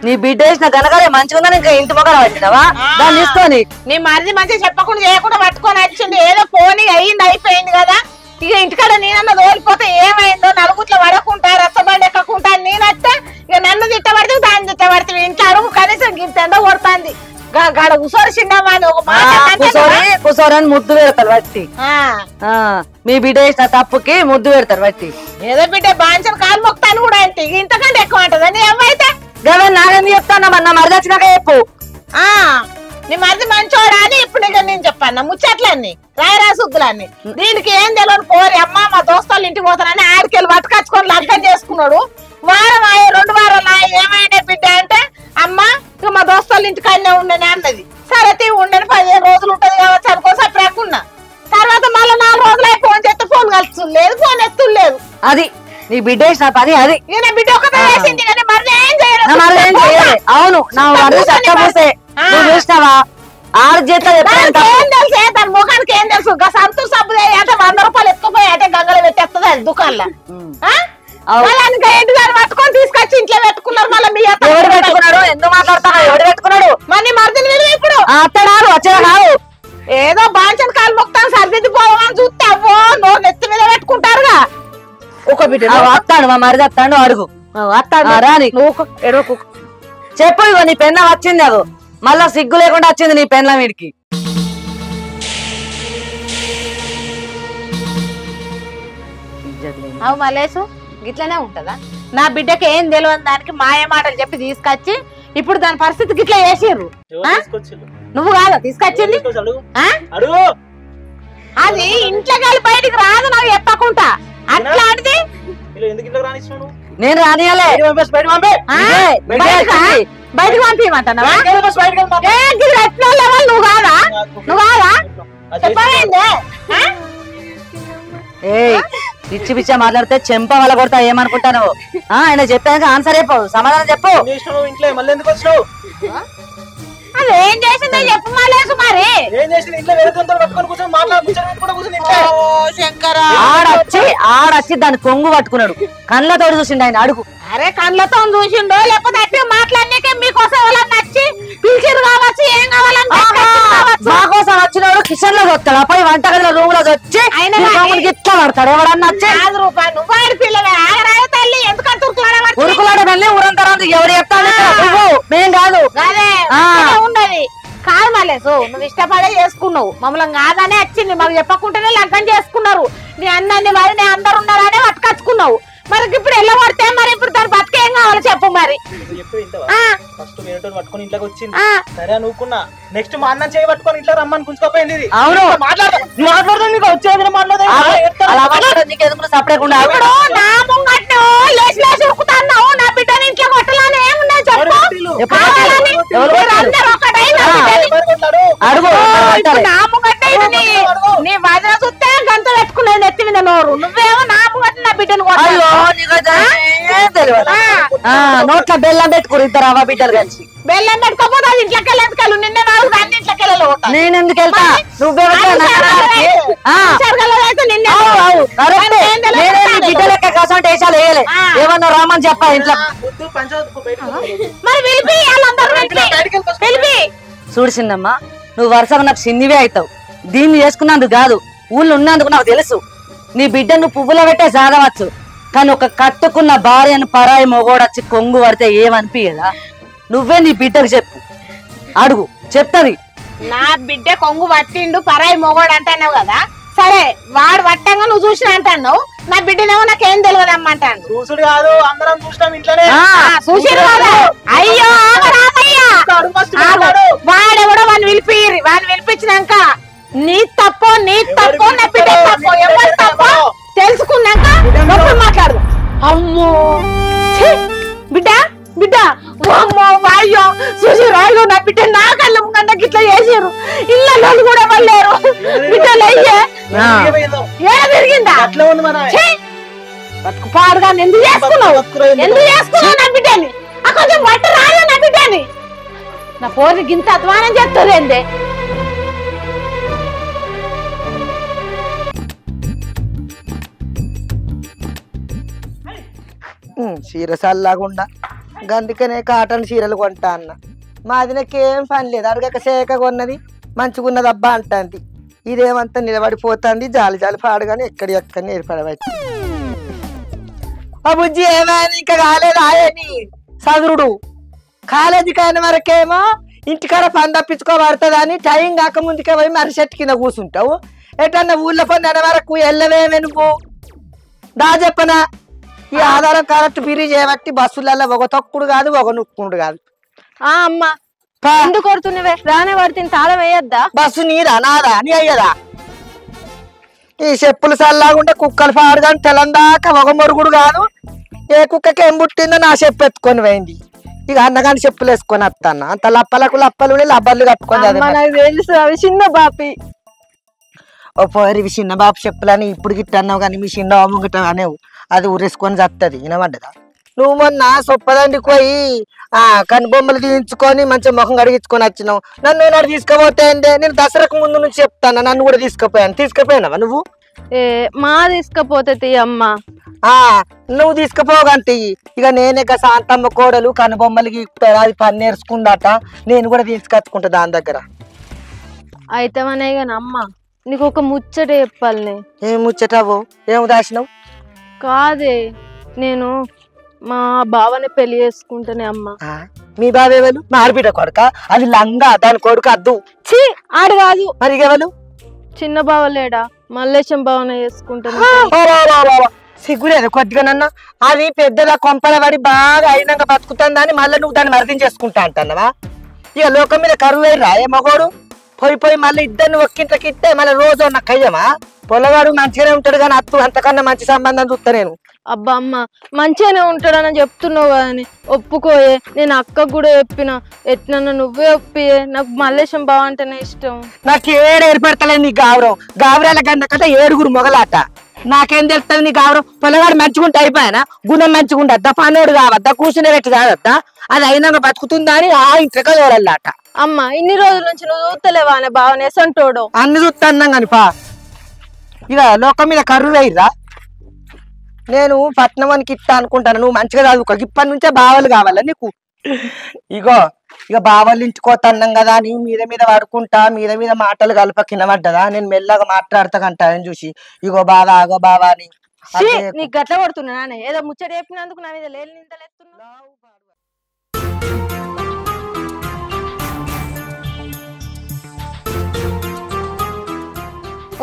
నీ బిడ్డ వేసిన గనకలే మంచిగా ఇంకా ఇంటి మొక్కలు పట్టినవా దాన్ని తీసుకొని నీ మరిది మంచిగా చెప్పకుండా చేయకుండా పట్టుకొని వచ్చింది ఏదో పోనీ అయ్యింది అయిపోయింది కదా ఇక ఇంటికాడ నేనన్నా తోలిపోతే ఏమైందో నలుగుట్లో పడకుండా రచ్చబండి ఎక్కకుండా నేనొస్తే ఇక నన్ను తిట్టబడితే దాన్ని తిట్టబడితే ఇంట్లో అడుగు కనీసం ఇంత ఎండ కొడుతుంది గాడ కూసోరి చిన్నమ్మా అని ఒక కూసోరని ముద్దు పెడతారు బట్టి మీ బిడ్డ వేసిన తప్పుకి ముద్దు పెడతారు బట్టి ఏదో బిడ్డ బాంచను కాలు మొక్తాను కూడా అంటే ఇంతకంటే ఎక్కువ ఉంటదని ఏమైతే గవన్ నాగని చెప్తానమ్మా మరిది వచ్చినాక చెప్పు నీ మరిది మంచోడా అని ఇప్పుడు నేను చెప్పాను ముచ్చట్లన్నీ రాయరాసుద్దులన్నీ దీనికి ఏం తెలియని పోరి అమ్మ మా దోస్తాలు ఇంటికి పోతానని ఆడికెళ్ళి పట్టుకొచ్చుకొని లగ్గం చేసుకున్నాడు వారం 2 వారాలు ఏమైనా బిడ్డ అంటే అమ్మ ఇక మా దోస్తాలు ఇంటికాడనే ఉండని అన్నది సరే ఉండని 15 రోజులు ఉంటది కావచ్చు అనుకో సప్రాకున్నా తర్వాత మళ్ళీ 4 రోజులు ఫోన్ చేస్తే ఫోన్ కలుస్తుంది ఫోన్ ఎత్తులేదు అది నీ బిడ్డ వేసిన పని అది ఈయన బిడ్డ ఒకటే వేసింది కానీ మరి ఏం చేయలేదు అవును నా వరకు చక్కబోసే నువ్వు చూసినావా 6 జీతాలు ఏం తెలుసే దాని ముఖానికి ఏం తెలుసు సంతూర్ సబ్బు అంటే 100 రూపాయలు ఎత్తుకుపోయి అంటే గంగలో పెట్టేస్తుంది అది దుకాణంలో పట్టుకొని తీసుకొచ్చి ఇంట్లో పెట్టుకున్నారు మళ్ళీ మీ ఎవరు పెట్టుకున్నాడు ఎందుకు మాట్లాడుతున్నావు ఎవరు పెట్టుకున్నాడు మరి మరిదిని ఇప్పుడు అత్తడారు వచ్చేదారు ఏదో బాంచని కాలు మొక్తాను సరిదిద్ది పోవని చూస్తే అవ్వో నోరు నెత్తి మీద పెట్టుకుంటారుగా ఒక బిడ్డ వస్తాడు మా మరిది వస్తాడు అడుగు రాని నువ్వు చెప్పు ఇగో నీ పెన్న వచ్చింది అగో మళ్ళా సిగ్గు లేకుండా వచ్చింది నీ పెన్ల వీడికి అవు మల్లేసు గిట్లనే ఉంటదా? నా బిడ్డకి ఏం తెలియని దానికి మాయ మాటలు చెప్పి తీసుకొచ్చి ఇప్పుడు దాని పరిస్థితి గిట్లా చేసిర్రు. నువ్వు కాదా తీసుకొచ్చింది? అది ఇంట్లో కలిసి బయటికి రాదు నాకు చెప్పకుండా. అట్లాంటిది నేను రానియాలే బయటకు పంపించమంటున్నావా? నువ్వు కాదా చెప్పండి. పిచ్చి పిచ్చా మాట్లాడితే చెంప వల్ల కొడతా ఏమనుకుంటాను? ఆయన చెప్పాక ఆన్సర్ చెప్పు, సమాధానం చెప్పు. ఇంట్లో మళ్ళీ ఎందుకు వచ్చినావు? అది ఏం చేసిందో చెప్పు మాలేసు. మరి ఆడొచ్చి దాని కొంగు పట్టుకున్నాడు, కళ్ళతో చూసిండు ఆయన. అడుగు. అరే కళ్ళతో చూసిండో లేకపోతే అట్టే మాట్లాడినాకే మీకోసం ఎవరన్నా వచ్చి పిలిచిరు కావచ్చు, ఏం కావాలని మా కోసం వచ్చినాడు కిచెన్ లో వస్తాడు, అప్పుడు వంటగదిలో రూమ్ లో వచ్చి గిట్లా పడతాడు. ఎవడన్నా వచ్చి రూపాయలు నువ్వు ఆడి పిల్లవే ఆగరాయ తల్లి ఎందుకంటే ఉరుకులాడ మళ్ళీ ఊరంతా ఎవరు చెప్తాను? మేం కాదు ఉండదు. కాదు మలేసు నువ్వు ఇష్టపడే చేసుకున్నావు, మమ్మల్ని కాదనే వచ్చింది, మాకు చెప్పకుండానే లగ్గం చేసుకున్నారు. నీ అన్నాన్ని మరి నీ అందరు ఉన్నారనే పట్టుకొచ్చుకున్నావు. మరి ఇప్పుడు ఎలా పడితే మరి ఇప్పుడు దాని బతికేం కావాలో చెప్పు. మరి ఫస్ట్ వేరే పట్టుకొని ఇంట్లోకి వచ్చింది, సరే అనుకున్నా. నెక్స్ట్ మా అన్న చేయి పట్టుకొని ఇంట్లో రమ్మని గుంజుకోపోయింది. అవును మాట్లాడదా నీకు వచ్చేది సపడకుండా నా ముంగట్టు లేచి లేచి ఉరుకుతున్నావు. నా బిడ్డని ఇంట్లో కొట్టాలని ఏమున్నాయి చెప్పు. నా ముంగట్టే నీ వదిన చూస్తే గంత పెట్టుకునేది ఎత్తి మీద నోరు. నువ్వేమో నా ముంగట్టు నా బిడ్డను నోట్ల బెల్లం పెట్టుకుని ఇద్దరు అవ్వ బిడ్డలు కలిసి. బెల్లం పెట్టుకోపోతే అది ఇంట్లోకి వెళ్ళదు. నిన్న నాలుగు దాన్ని ఇంట్లోకి వెళ్ళాలి. నేను ఎందుకు వెళ్తా? నువ్వే బిడ్డ లెక్క కసంటే వేసాలు వేయలే. ఏమన్నా రామని చెప్పా ఇంట్లో. మరి చూడు చిన్నమ్మా, నువ్వు వరుసగా నాకు చిన్నివే అవుతావు. దీన్ని చేసుకున్నందుకు కాదు, ఊళ్ళో ఉన్నందుకు నాకు తెలుసు. నీ బిడ్డ నువ్వు పువ్వులో పెట్టే సాగవచ్చు, కానీ ఒక కట్టుకున్న భార్యను పరాయి మొగోడొచ్చి కొంగు పడితే ఏమనిపించదా? నువ్వే నీ బిడ్డకు చెప్పు, అడుగు, చెప్తది. నా బిడ్డ కొంగు పట్టిండు పరాయి మొగోడు అంటున్నావు కదా, సరే వాడు పట్టంగా నువ్వు చూసిన అంటున్నావు. నా బిడ్డనేమో నాకేం తెలియదు అమ్మంటాను. చూసుడు కాదు, అందరం చూసినాం ఇంట్లోనే. చూసిరు కదా? అయ్యో వాడెవడో వాడిని పిలిపించినాక నీ తప్పో నా బిడ్డ తప్పో ఎవరు తప్పో తెలుసుకున్నాక మాట్లాడు. అమ్మో బిడ్డ బిడ్డ అమ్మో వాయ్యో చూసి రాయో నా బిడ్డ నా కళ్ళ ముంగంట గిట్లా చేసారు. ఇళ్ళలో కూడా పడలేరు. బిడ్డలు అయ్యే తిరిగిందా పాడుగా ఎందుకు చేసుకున్నావు నా బిడ్డని? కొంచెం బట్ట రాయో నా బిడ్డని. నా పోరు గింత అధ్వానం చేస్తారు ఏందే? చీర చల్లకుండా గందుకనే కాటన్ చీరలు కొంటా అన్న. మాదినకేం పని లేదు, అడగక సేక కొన్నది మంచిగున్నది అబ్బా అంటుంది. ఇదేమంతా నిలబడిపోతుంది, జాలి జాలి పాడుగానే ఎక్కడ ఏర్పడవచ్చు. ఆ బుజ్జి ఏమైనా ఇంకా కాలేదు ఆయని చదురుడు. కాలేజీ కాని వరకేమో ఇంటికాడ పని తప్పించుకోబడుతుందని టైం కాక ముందుకే పోయి మరి చెట్టు కింద కూర్చుంటావు. ఎటన్నా ఊళ్ళో పని అనే వరకు వెళ్ళవేమే నువ్వు? దా చెప్పనా, ఈ ఆధారం కరెక్ట్ ఫిరీ చేయబట్టి బస్సులలో ఒక తొక్కుడు కాదు, ఒక నొక్కుడు కాదు. అమ్మా ఎందుకు కొడుతున్నవే? రానే పడితే తాళం వేయద్దా? బస్సు నీరా నాదా నీ అయ్యదా? ఈ చెప్పులు చల్లాగుంటే కుక్కలు పాడు కానీ తెలందాక ఒక మొరుగుడు కాదు. ఏ కుక్కకి ఏం పుట్టిందో నా చెప్పు ఎత్తుకొని పోయింది. ఇక అన్నగాని చెప్పులు వేసుకొని వస్తాను. అంత లప్పలకు లప్పలు లబ్బర్లు కట్టుకొని తెలుసు అవి చిన్న బాపి. ఓ పోరి చిన్న బాపు చెప్పులని ఇప్పుడు గిట్ట అన్నావు కానీ మీ చిన్న ముంగట అనేవు, అది ఊరేసుకొని చస్తుంది. వినబడ్డదా? నువ్వు మొన్న సొప్పదండికి పోయి కనుబొమ్మలు తీయించుకొని మంచిగా ముఖం కడిగించుకొని వచ్చినావు. నన్ను నాడు తీసుకుపోతే నేను దసరాకు ముందు నుంచి చెప్తాను, నన్ను కూడా తీసుకుపోయానవా నువ్వు? మా తీసుకపోతే అమ్మ నువ్వు తీసుకుపోగంటి. ఇక నేనే శాంతమ్మ కోడలు కనుబొమ్మలకి అది పని నేర్చుకుందాట, నేను కూడా తీసుకొచ్చుకుంటా దాని దగ్గర. అయితే అనే కానీ అమ్మ నీకు ఒక ముచ్చట చెప్పాలి. ఏం ముచ్చటావు? ఏం దాచినావు? కాదే, నేను మా బావని పెళ్లి చేసుకుంటానే అమ్మ. మీ బావేవాళ్ళు? మా ఆడబిడ్డ కొడుక? అది లంగా, దాని కొడుకు అద్దు. ఛీ ఆడు కాదు. మరి ఎవరు? చిన్న బావ లేడా, మల్లేశం బావనే చేసుకుంటాను. సిగ్గులేదు కొద్దిగానన్నా అది పెద్దదా కొంపల పడి బాగా అయినాక బతుకుతుందని మళ్ళీ నువ్వు దాన్ని మర్దం చేసుకుంటా అంటున్నావా? ఇక లోకం మీద కరువు వేయరా ఏ మగోడు పోయి మళ్ళీ ఇద్దరిని ఒక్కింట్లకి ఇస్తే మళ్ళీ రోజు ఉన్న కయ్యమా? పొలగాడు మంచిగానే ఉంటాడు కానీ అత్తు అంతకన్నా మంచి సంబంధం చూస్తా నేను. అబ్బా అమ్మ మంచిగానే ఉంటాడని చెప్తున్నావు కానీ ఒప్పుకోయే. నేను అక్కకు కూడా చెప్పిన ఎట్లన్నా నువ్వే ఒప్పియే. నాకు మల్లేశం బావ అంటేనే ఇష్టం. నాకు ఏర్పడతలేదు నీ గావరాల గంట కదా 7 మొగలాట. నాకేం తెలుస్తుంది నీ గావరం? పొలగాడు మంచిగుంటే అయిపోయానా? గుణం మంచిగుండద్దా? పనోడు కావద్దా? కూర్చునే రెట్టు కావద్దా? అది అయినాక బతుకుతుందా అని ఆ ఇంట్లో చూడాలట. అమ్మ ఇన్ని రోజుల నుంచి నువ్వు చూస్తలేవా అనే బావనే సంటోడు అన్ని చూస్తా అన్నాం కానీ పా ఇక లోకం మీద కర్రు వేయరా. నేను పట్నవానికి ఇస్తా అనుకుంటాను. నువ్వు మంచిగా చదువుకో. ఇప్పటి నుంచే బావలు కావాలా నీకు? ఇక బావలు ఇంచుకోతన్నాం కదా నీ మీద పడుకుంటా. మీద మాటలు కలప కింద పడ్డదా? నేను మెల్లగా మాట్లాడతాకంటానని చూసి ఇగో బావా ఆగో బావా అని నీకు గట్ల పడుతున్నా ఏదో ముచ్చట చెప్పినందుకు నా మీద లేని నిందలేస్తున్నావు.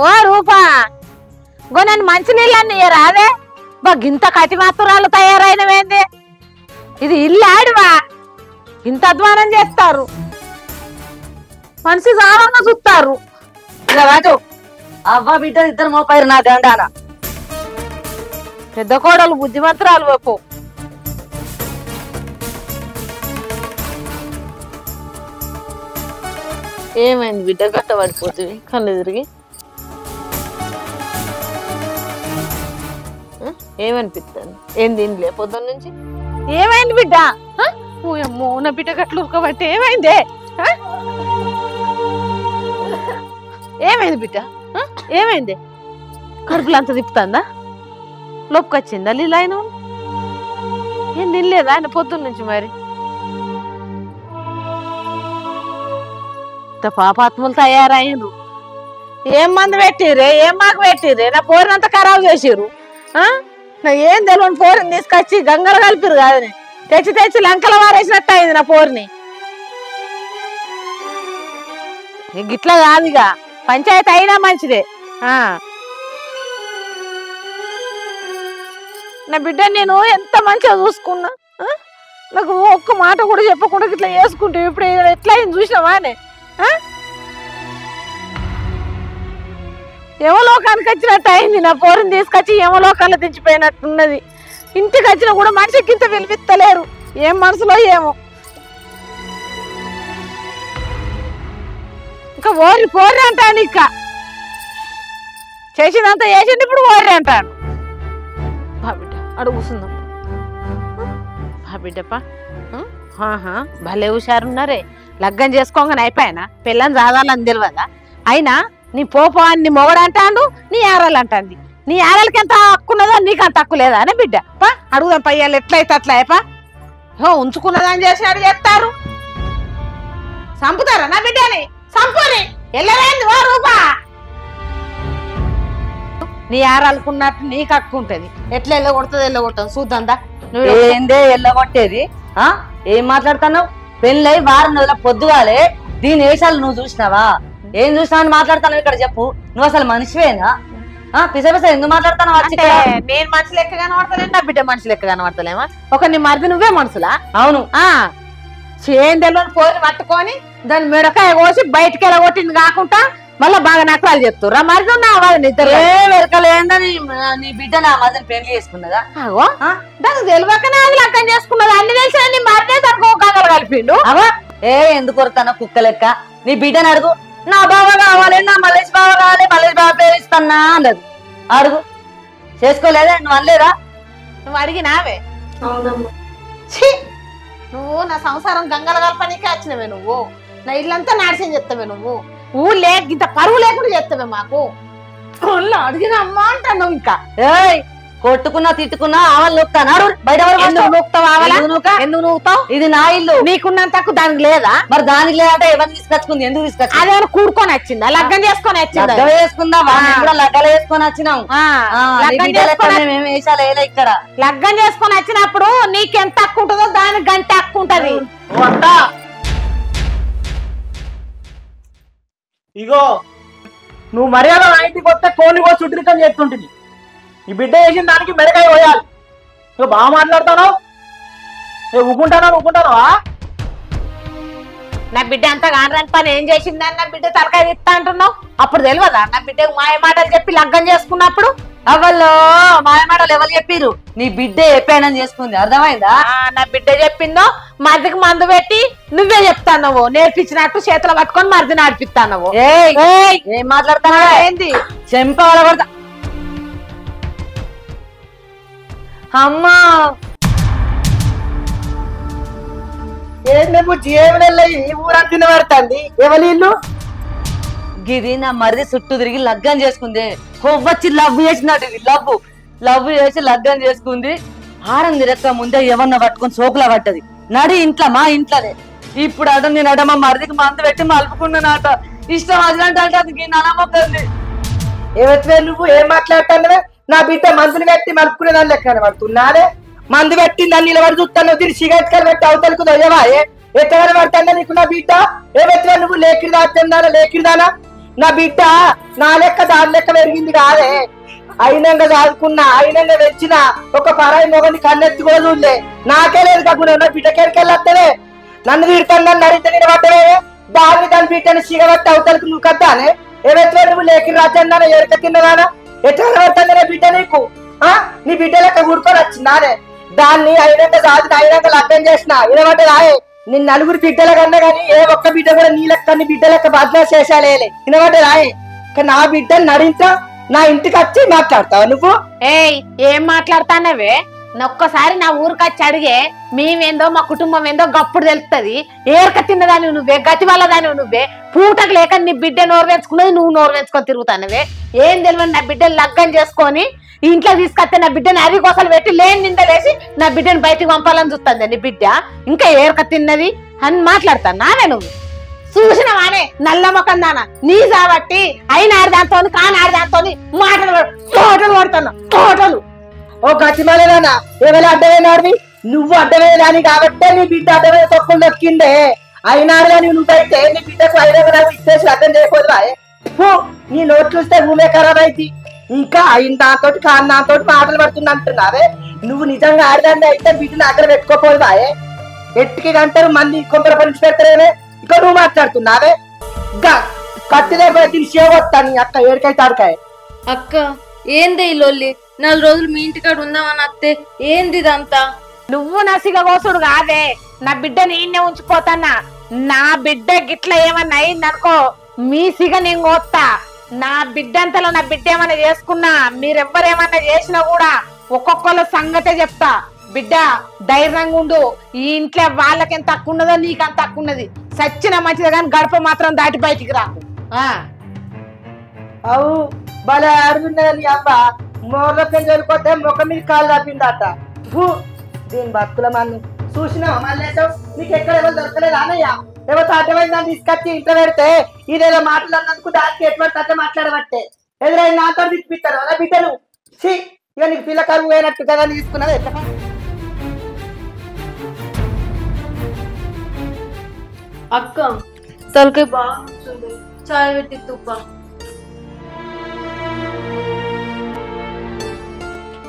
ఓ రూపా గో నన్ను మంచి నీళ్ళని రాదే బా గింత కటి మాత్రాలు తయారైనవేంది? ఇది ఇల్లు ఆడివా? ఇంత అధ్వానం చేస్తారు. మనిషి సారంగా చూస్తారు. అవ్వ బిడ్డ ఇద్దరు మోపారు నా గండాన. పెద్ద కోడలు బుద్ధిమంతరాలు వైపు ఏమైంది బిడ్డ గట్ట పడిపోతుంది కళ్ళు తిరిగి? ఏమనిపిస్తుంది? ఏం తినలే పొద్దున్న నుంచి? ఏమైంది బిడ్డ? అమ్మో నా బిడ్డ గట్లు ఉరకబట్టి ఏమైంది? ఏమైంది బిడ్డ? ఏమైంది? కడుపులు అంత తిప్పుతుందా? లోపుకొచ్చిందా లీలా? ఆయన ఏం తినలేదా ఆయన పొద్దున్న నుంచి? మరి పాపాత్ములు తయారయ్యారు. ఏం మందు పెట్టిర్రే? ఏం మాకు పెట్టిర్రే? నా పోరినంత ఖరాబ్ చేసిర్రు. నా ఏం తెలియని పోరిని తీసుకొచ్చి గంగలు కలిపిరు కాదని తెచ్చి లంకల వారేసినట్టు అయింది నా పోరిని. గిట్లా కాదుగా పంచాయతీ అయినా మంచిదే. నా బిడ్డ నేను ఎంత మంచిగా చూసుకున్నా, నాకు ఒక్క మాట కూడా చెప్పకుండా ఇట్లా చేసుకుంటే ఇప్పుడు ఎట్లా అయింది చూసినావా అని? యమలోకానికి వచ్చినట్టు అయింది. నా పోరుని తీసుకొచ్చి యమలోకాల్లో తెచ్చిపోయినట్టున్నది. ఇంటికి వచ్చినా కూడా మనిషికి ఇంత విలువిత్తలేరు. ఏం మనసులో ఏమో. ఇంకా పోర్రి అంటాను. ఇక చేసిందంతా చేసింది, ఇప్పుడు పోర్రి అంటాను. బాబిడ్డ అడుగుతుందాం. బాబిడ్డప్ప భలే హుషారున్నారే. లగ్గం చేసుకోగానే అయిపోయానా? పిల్లని రాదాలని తెలియదా? అయినా నీ పోపో అని నీ మొగడంటాడు, నీ ఆరాలు అంటాంది. నీ ఆరాలకి ఎంత హక్కున్నదో నీకు అంత హక్కు లేదా అని బిడ్డ? పా అడుగుదాం పయ్యాలు ఎట్లయితే అట్లా అయిపా. ఉంచుకున్నదని చేసినాడు చేస్తారు. చంపుతారా నా బిడ్డని? చంపుని ఎల్లవేంది ఓ రూపా? నీ ఆరాలకున్నట్టు నీకు హక్కు ఉంటది. ఎట్లా ఎల్లగొడుతుంది ఎల్లగొట్టదు చూద్దాందా? ఏందే ఎల్లగొట్టేది? ఏం మాట్లాడుతున్నావు? పెళ్ళై వారం రోజుల పొద్దుగాలే దీని వేషాలు నువ్వు చూసినావా? ఏం చూసినావు అని మాట్లాడుతాను ఇక్కడ చెప్పు. నువ్వు అసలు మనిషివేనా? పిస ఎందుకు మాట్లాడుతాను? నేను మనిషి లెక్క కనబడతలేను, నా బిడ్డ మనిషి లెక్క కనబడతలేమా? ఒక నీ మరిది నువ్వే మనుషులా? అవును. చేందెల్లో పోరి పట్టుకొని దాని మెడకాయ కోసి బయటికి వెళ్ళగొట్టింది కాకుండా మళ్ళా బాగా నకరాలు చెప్తురా. మరిది ఉన్నావు నిద్ర వెరకలేందని నీ బిడ్డ నా మధ్యన పెళ్లి చేసుకున్నదా? దానికి తెలియకనే అది లెక్కన చేసుకున్నది. అన్ని తెలిసిన నీ మరిదే తనకు గంగలు కలిపిండు. ఎందుకు కొరతాను కుక్క లెక్క? నీ బిడ్డని అడుగు. నా బావ కావాలి, నా మల్లేష్ బావ కావాలి, మల్లేష్ బావ పేరు ఇస్తానా అన్నది. అడుగు. చేసుకోలేదా? నువ్వు అనలేదా? నువ్వు అడిగినావే? నువ్వు నా సంసారం గంగల కలపనికే వచ్చినవే. నువ్వు నా ఇల్లంతా నాడిసం చెప్తావే. నువ్వు ఊళ్ళే ఇంత పరువు లేకుండా చెప్తావే మాకు. అడిగిన అమ్మా అంటాను. నువ్వు ఇంకా కొట్టుకున్నా తిట్టుకున్నా ఆవలు నొక్కుతాను. బయట ఎందుకు నూకుతావు? ఇది నా ఇల్లు. నీకున్నంత దానికి లేదా? మరి దానికి లేదంటే ఎవరిని తీసుకొచ్చుకుంది? ఎందుకు తీసుకొచ్చి? అదేమైనా కూడుకొని వచ్చిందా? లగ్గం చేసుకొని వచ్చిందా? లగ్గం వేసుకుందా? కూడా లగ్గలు వేసుకొని వచ్చినాం. మేము వేసాలు వేయలే ఇక్కడ. లగ్గం చేసుకొని వచ్చినప్పుడు నీకెంత హక్కు ఉంటుందో దానికి గంట హక్కు ఉంటది. ఇగో నువ్వు మర్యాద ఇంటికి వస్తే కోని కోసి చుట్టరికని చెప్తుంటుంది. ఈ బిడ్డ చేసిన దానికి మెడకాయ పోయాలి. నువ్వు బాగా మాట్లాడుతున్నావు, ఊకుంటావా? నా బిడ్డ అంత కానరాని పని ఏం చేసిందని నా బిడ్డ తలకాయ ఇస్తా అంటున్నావు. అప్పుడు తెలియదా నా బిడ్డకు మాయ మాటలు చెప్పి లగ్గం చేసుకున్నప్పుడు? అవల్లో మాయమాటలు ఎవరు చెప్పిరు? నీ బిడ్డ ఎప్పుడైనా చేసుకుంది, అర్థమైందా? నా బిడ్డ చెప్పిందో మరిదికి మందు పెట్టి నువ్వే చెప్తావు, నేర్పించినట్టు చేతులు పట్టుకొని మరిది నడిపిస్తావు. ఏం మాట్లాడుతున్నా? ఏంది చెంప వలగొడతా. అమ్మా ఏంది బుజ్జి ఏమి ఊరంతా తినబడుతుంది? ఎవరి ఇల్లు? గిది నా మరిది చుట్టూ తిరిగి లగ్గం చేసుకుంది. కొవ్వచ్చి లవ్ చేసినట్టు లవ్ చేసి లగ్గం చేసుకుంది. ఆరం తిరక్క ముందే ఏమన్నా పట్టుకొని సోకులా పట్టది. నడి ఇంట్లో మా ఇంట్లోనే. ఇప్పుడు అట నేనట మా మరిదికి మందు పెట్టి మలుపుకున్నానట. ఇష్టం అదిలంటే అంటే అది నలమొక్కంది. ఏవైతే నువ్వు ఏం మాట్లాడుతున్నావే? నా బిడ్డ మందులు పెట్టి మలుపుకునే దాని లెక్క పడుతున్నానే. మందు పెట్టి దాన్ని నిలబడి చూస్తాను, దీన్ని సిగరెట్ కలు పెట్టి అవతలకు దొయ్యవా? ఎట్లా పడుతున్నా నీకు నా బిడ్డ? ఏవైతే నువ్వు లేకిరిదానా? నా బిడ్డ నా లెక్క దాని లెక్క పెరిగింది కాదే. అయినంగా చదువుకున్నా, అయినంగా తెచ్చిన ఒక పరాయి మొగని కన్నెత్తి కూడా చూడలే. నాకే లేదు కాకుండా నా బిడ్డకెళ్ళి నన్ను తిడతాను, నన్ను అడిగితే నిలబడ్డవే. దాని బిడ్డని సిగబట్టి అవతలకు నువ్వు కద్దానే. ఏవైతే నువ్వు లేకిరి రాజన్నా ఎరక తిన్నదానా? ఎట్లా పడుతుంది నా బిడ్డ నీకు? నీ బిడ్డ లెక్క కూడుకొని వచ్చిందానే. దాన్ని అయినంగా సాధి అయినంగా లగ్గం చేసిన ఇదమంటే రాయే. నీ నలుగురు బిడ్డల కన్నా కానీ ఏ ఒక్క బిడ్డ కూడా నీ లెక్క నీ బిడ్డ లెక్క బద్లా చేసాలే. ఇదమంటే రాయే. నా బిడ్డని నడించా నా ఇంటికి వచ్చి మాట్లాడతావా నువ్వు? ఏం మాట్లాడతానవే? ఒక్కసారి నా ఊరికి వచ్చి అడిగే మేమేందో మా కుటుంబం ఏందో గప్పుడు తెలుస్తుంది. ఏరక తిన్నదాని నువ్వే, గతి వల్లదాని నువ్వే. పూటకు లేక నీ బిడ్డ నోరు వేసుకున్నది నువ్వు నోరు వేసుకొని తిరుగుతానవే. ఏం తెలియదు నా బిడ్డను లగ్గం చేసుకొని ఇంట్లో తీసుకొస్తే నా బిడ్డని అరి కోసలు పెట్టి లేని నిందలేసి నా బిడ్డను బయటికి పంపాలని చూస్తుంది నీ బిడ్డ. ఇంకా ఏరక తిన్నది అని మాట్లాడతాను నానే. నువ్వు చూసినవానే నల్ల మొఖం దానా నీ కాబట్టి అయిన ఆడదాంతో కాని ఆడదాంతో మాటలు పడుతున్నా తోటలు. ఓ గతిమలేనా ఎవరు అడ్డమైనాడివి? నువ్వు అడ్డమైనదాని కాబట్టే నీ బిడ్డ అడ్డమైన తొక్కులు దొక్కిందే. అయినాడు కానీ నువ్వైతే నీ బిడ్డకు అయినా ఇచ్చేసి అర్థం చేయకూడదా? నీ నోట్ చూస్తే భూమే ఖరాబ్ అయింది. ఇంకా అయిన దాంతో కాని దాంతో మాటలు పడుతుంది అంటున్నావే. నువ్వు నిజంగా ఆడదాన్ని అయితే బిడ్డని అక్కడ పెట్టుకోకూడదా? ఎట్టికి గంటలు మంది కొంపల పని పెడతారేమే. ఇక నువ్వు మాట్లాడుతున్నావే. కత్తిదే తీసేవస్తాను నీ అక్క ఏడికైతే ఆడకాయ. అక్క ఏంది ఈ లొల్లి? 4 రోజులు మీ ఇంటికాడ ఉందామని అత్తే ఏంది ఇదంతా? నువ్వు నసిగ కోసుడు కాదే. నా బిడ్డ నేనే ఉంచిపోతానా. నా బిడ్డ గిట్ల ఏమన్నా అయిందనుకో మీ సిగ నేను కోస్తా. నా బిడ్డ అంతలో నా బిడ్డ ఏమన్నా చేసుకున్నా మీరెవ్వరేమన్నా చేసినా కూడా ఒక్కొక్కళ్ళ సంగతే చెప్తా. బిడ్డ ధైర్యంగా ఉండు. ఈ ఇంట్లో వాళ్ళకెంత తక్కువ ఉన్నదో నీకంత తక్కువ ఉన్నది. సచ్చిన మంచిది కానీ గడప మాత్రం దాటి బయటికి రాకు. అవు భలే ఆడుతున్నది నీ అబ్బ. మోర్లకి వెళ్ళిపోతే ముఖం మీద కాలు తప్పిందట. దీని భక్తుల మన్ను చూసినావా? మళ్ళీ నీకు ఎక్కడ ఎవరు దొరకలేదు అన్నయ్య. ఎవరితో అడ్డమైన దాన్ని తీసుకొచ్చి ఇంట్లో పెడితే ఇదేదో మాటలు అన్నందుకు దానికి ఎటువంటి అట్ట మాట్లాడబట్టే ఎదురైన నాతో తిప్పిస్తారు అలా బిడ్డను. ఇక నీకు పిల్లకాలు పోయినట్టు కదా తీసుకున్నది. ఎట్లా అక్క తలకాయ బాగా వస్తుంది, చాయ్ పెట్టి తుప్ప.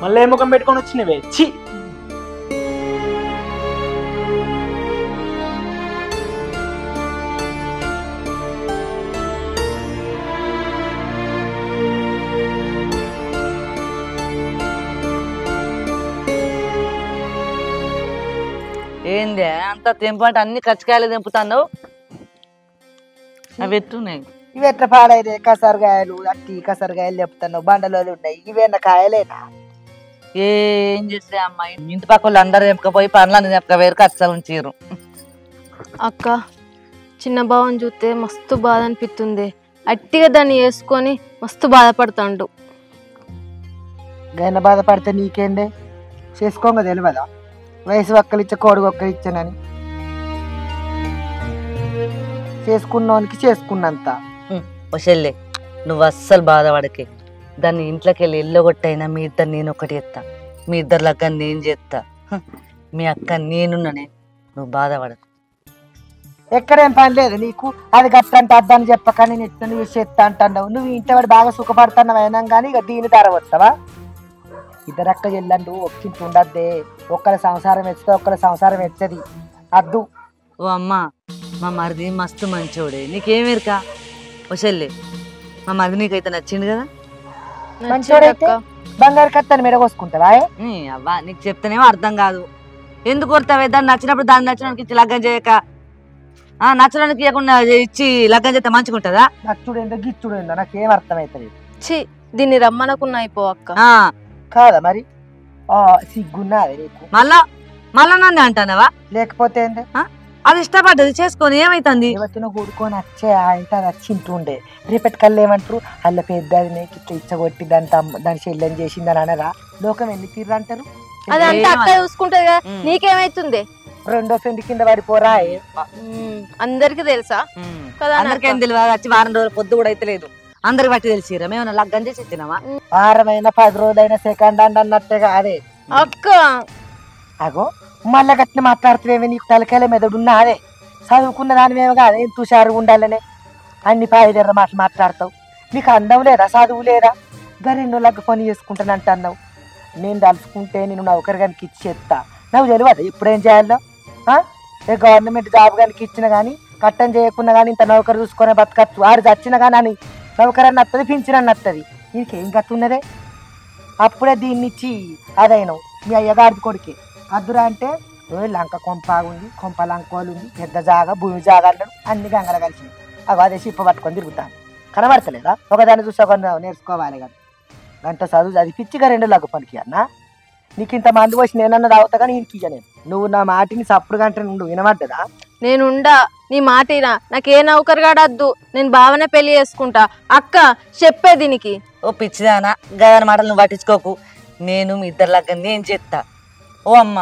మళ్ళీ ఏ ముఖం పెట్టుకొని వచ్చినవే? ఛీ, ఏంది అంత తెంపంటే అన్ని కచ్చకాయలు తెంపుతావు? అవి ఎట్టున్నాయి? ఇవి ఎట్లా పాడైతే కసరకాయలు అట్టి కసరకాయలు చెప్తాను. బండలో ఉన్నాయి. ఇవేనా కాయలేనా? ఏం చేస్తే అమ్మాయి ఇంటి పక్క వాళ్ళు అందరు తెంపకపోయి పనులన్నీ తెంపకపోయారు, కచ్చలు ఉంచారు. అక్క చిన్న బావని చూస్తే మస్తు బాధ అనిపిస్తుంది. అట్టిగా దాన్ని వేసుకొని మస్తు బాధపడతాడు. గైన బాధపడితే నీకేందే? చేసుకోగా తెలియదా? వయసు ఒక్కలిచ్చే కోడి ఒక్కలిచ్చానని. చేసుకున్నోనికి చేసుకున్నంత. చెల్లె నువ్వు అస్సలు బాధపడకే. దాన్ని ఇంట్లోకి వెళ్ళి ఎల్లగొట్టయినా మీ ఇద్దరు నేను ఒకటి చేస్తా, మీ ఇద్దరు లగ్గ నేను చేస్తా. మీ అక్క నేనున్ననే, నువ్వు బాధపడకు. ఎక్కడేం పని లేదు నీకు. అది గట్టంటే అద్దని చెప్పక నేను ఎట్లా నువ్వు చేస్తా అంటున్నావు. నువ్వు ఇంట్లో బాగా సుఖపడుతున్నావు అయినా కానీ ఇక దీని ధర వస్తావా? ఇద్దరక్క చెల్లండు ఒక్కింటి ఉండద్దే. ఒక్కల సంసారం ఎత్తే ఒక్కల సంసారం ఎత్తది అద్దు. ఓ అమ్మ, మా మరిది మస్తు మంచోడే, నీకేమేరుకా? ఓ చెల్లె, మా మరిది నీకైతే నచ్చిండు కదా? మంచోడైతే బంగారు కత్తని మెడగోసుకుంటావా? అవ్వా, నీకు చెప్తేనేమో అర్థం కాదు. ఎందుకు కొడతావే? దాన్ని నచ్చినప్పుడు దాన్ని నచ్చడానికి ఇచ్చి లగ్గం చేయక, నచ్చడానికి ఇవ్వకుండా ఇచ్చి లగ్గం చేస్తే మంచిగుంటుందా? నచ్చుడు ఏందో గిచ్చుడు ఏందో నాకేం అర్థమవుతుంది. ఛీ, దీన్ని రమ్మనకున్నా అయిపో అక్క. కాదా మరి? సిగ్గున్నది నీకు? మళ్ళా నన్ను అంటానవా? లేకపోతే ఏంది? అది ఇష్టపడ్డది చేసుకొని ఏమైతుంది? యువతిని కూడుకొని వచ్చే అంటే అది వచ్చింటుండే. రేపటి కళ్ళు ఏమంటారు? అల్ల పెద్దది ఇట్లా ఇచ్చగొట్టి దాని చెల్లెని చేసిందని అనరా? లోకం ఎన్ని తీర్రు అంటారు? అదంతా అక్క చూసుకుంటది కదా, నీకేమైతుంది? రెండో ఫ్రెండ్ కింద పడిపోరా? అందరికి తెలుసా? అందరికేం తెలియదు. వచ్చి వారం రోజులు పొద్దు కూడా అయితే లేదు, అందరికి బట్టి తెలిసిరా? మేమన్నా లగ్గం చేసి ఇచ్చినావా? వారమైనా 10 రోజులైనా సెకండ్ హ్యాండ్ అన్నట్టుగా అదే అక్క. అగో మళ్ళా గట్టిన మాట్లాడుతున్నావే, నీకు తలకాయల మెదడున్నా అదే చదువుకున్న దానివేమో కాదే, తుషారుగా ఉండాలనే అన్ని పాయిదెర్ర మాటలు మాట్లాడతావు. నీకు అందం లేదా, చదువు లేదా? గరెన్నో లగ్గ పని చేసుకుంటానంట అన్నావు. నేను తలుచుకుంటే నేను నౌకరు కనుక ఇచ్చి చెప్తా. నాకు తెలియదు ఇప్పుడేం చేయాలో? గవర్నమెంట్ జాబ్ కనుక ఇచ్చిన కానీ కట్టం చేయకుండా కానీ ఇంత నౌకరు చూసుకొని బతకచ్చు. ఆడు చచ్చిన కానీ అని నౌకరన్న వస్తుంది, పింఛనన్న వస్తుంది. నీకేం కత్తున్నదే? అప్పుడే దీన్ని ఇచ్చి అదైనావు. మీ అయ్యగారి కొడుకే అద్దురా అంటే లంక కొంప ఉంది, కొంప లంకోలు ఉంది, పెద్ద జాగా భూమి జాగా అన్నాడు. అన్ని గంగల కలిసి అవి అదే చిప్ప పట్టుకొని తిరుగుతాను. కనబడతలేదా? ఒకదాన్ని చూసి ఒక నేర్చుకోవాలి కదా. గంట చదువు చదివిపిచ్చిగా 2 లగ్గు పనికి అన్నా. నీకు ఇంత మంది వచ్చి నేనన్నది అవుతా కానీ ఇంటికి ఇక నేను. నువ్వు నా మాటిని సప్పుడు గంట నుండు వినబడ్డదా? నేనుండా, నీ మాటినా. నాకే నౌకరు కాడద్దు, నేను బావనే పెళ్లి చేసుకుంటా. అక్క చెప్పే దీనికి. ఓ పిచ్చిదానా, గదాని మాటలు నువ్వు పట్టించుకోకు. నేను మీ ఇద్దరు లగ్గం నేను చేస్తా. ఓ అమ్మ,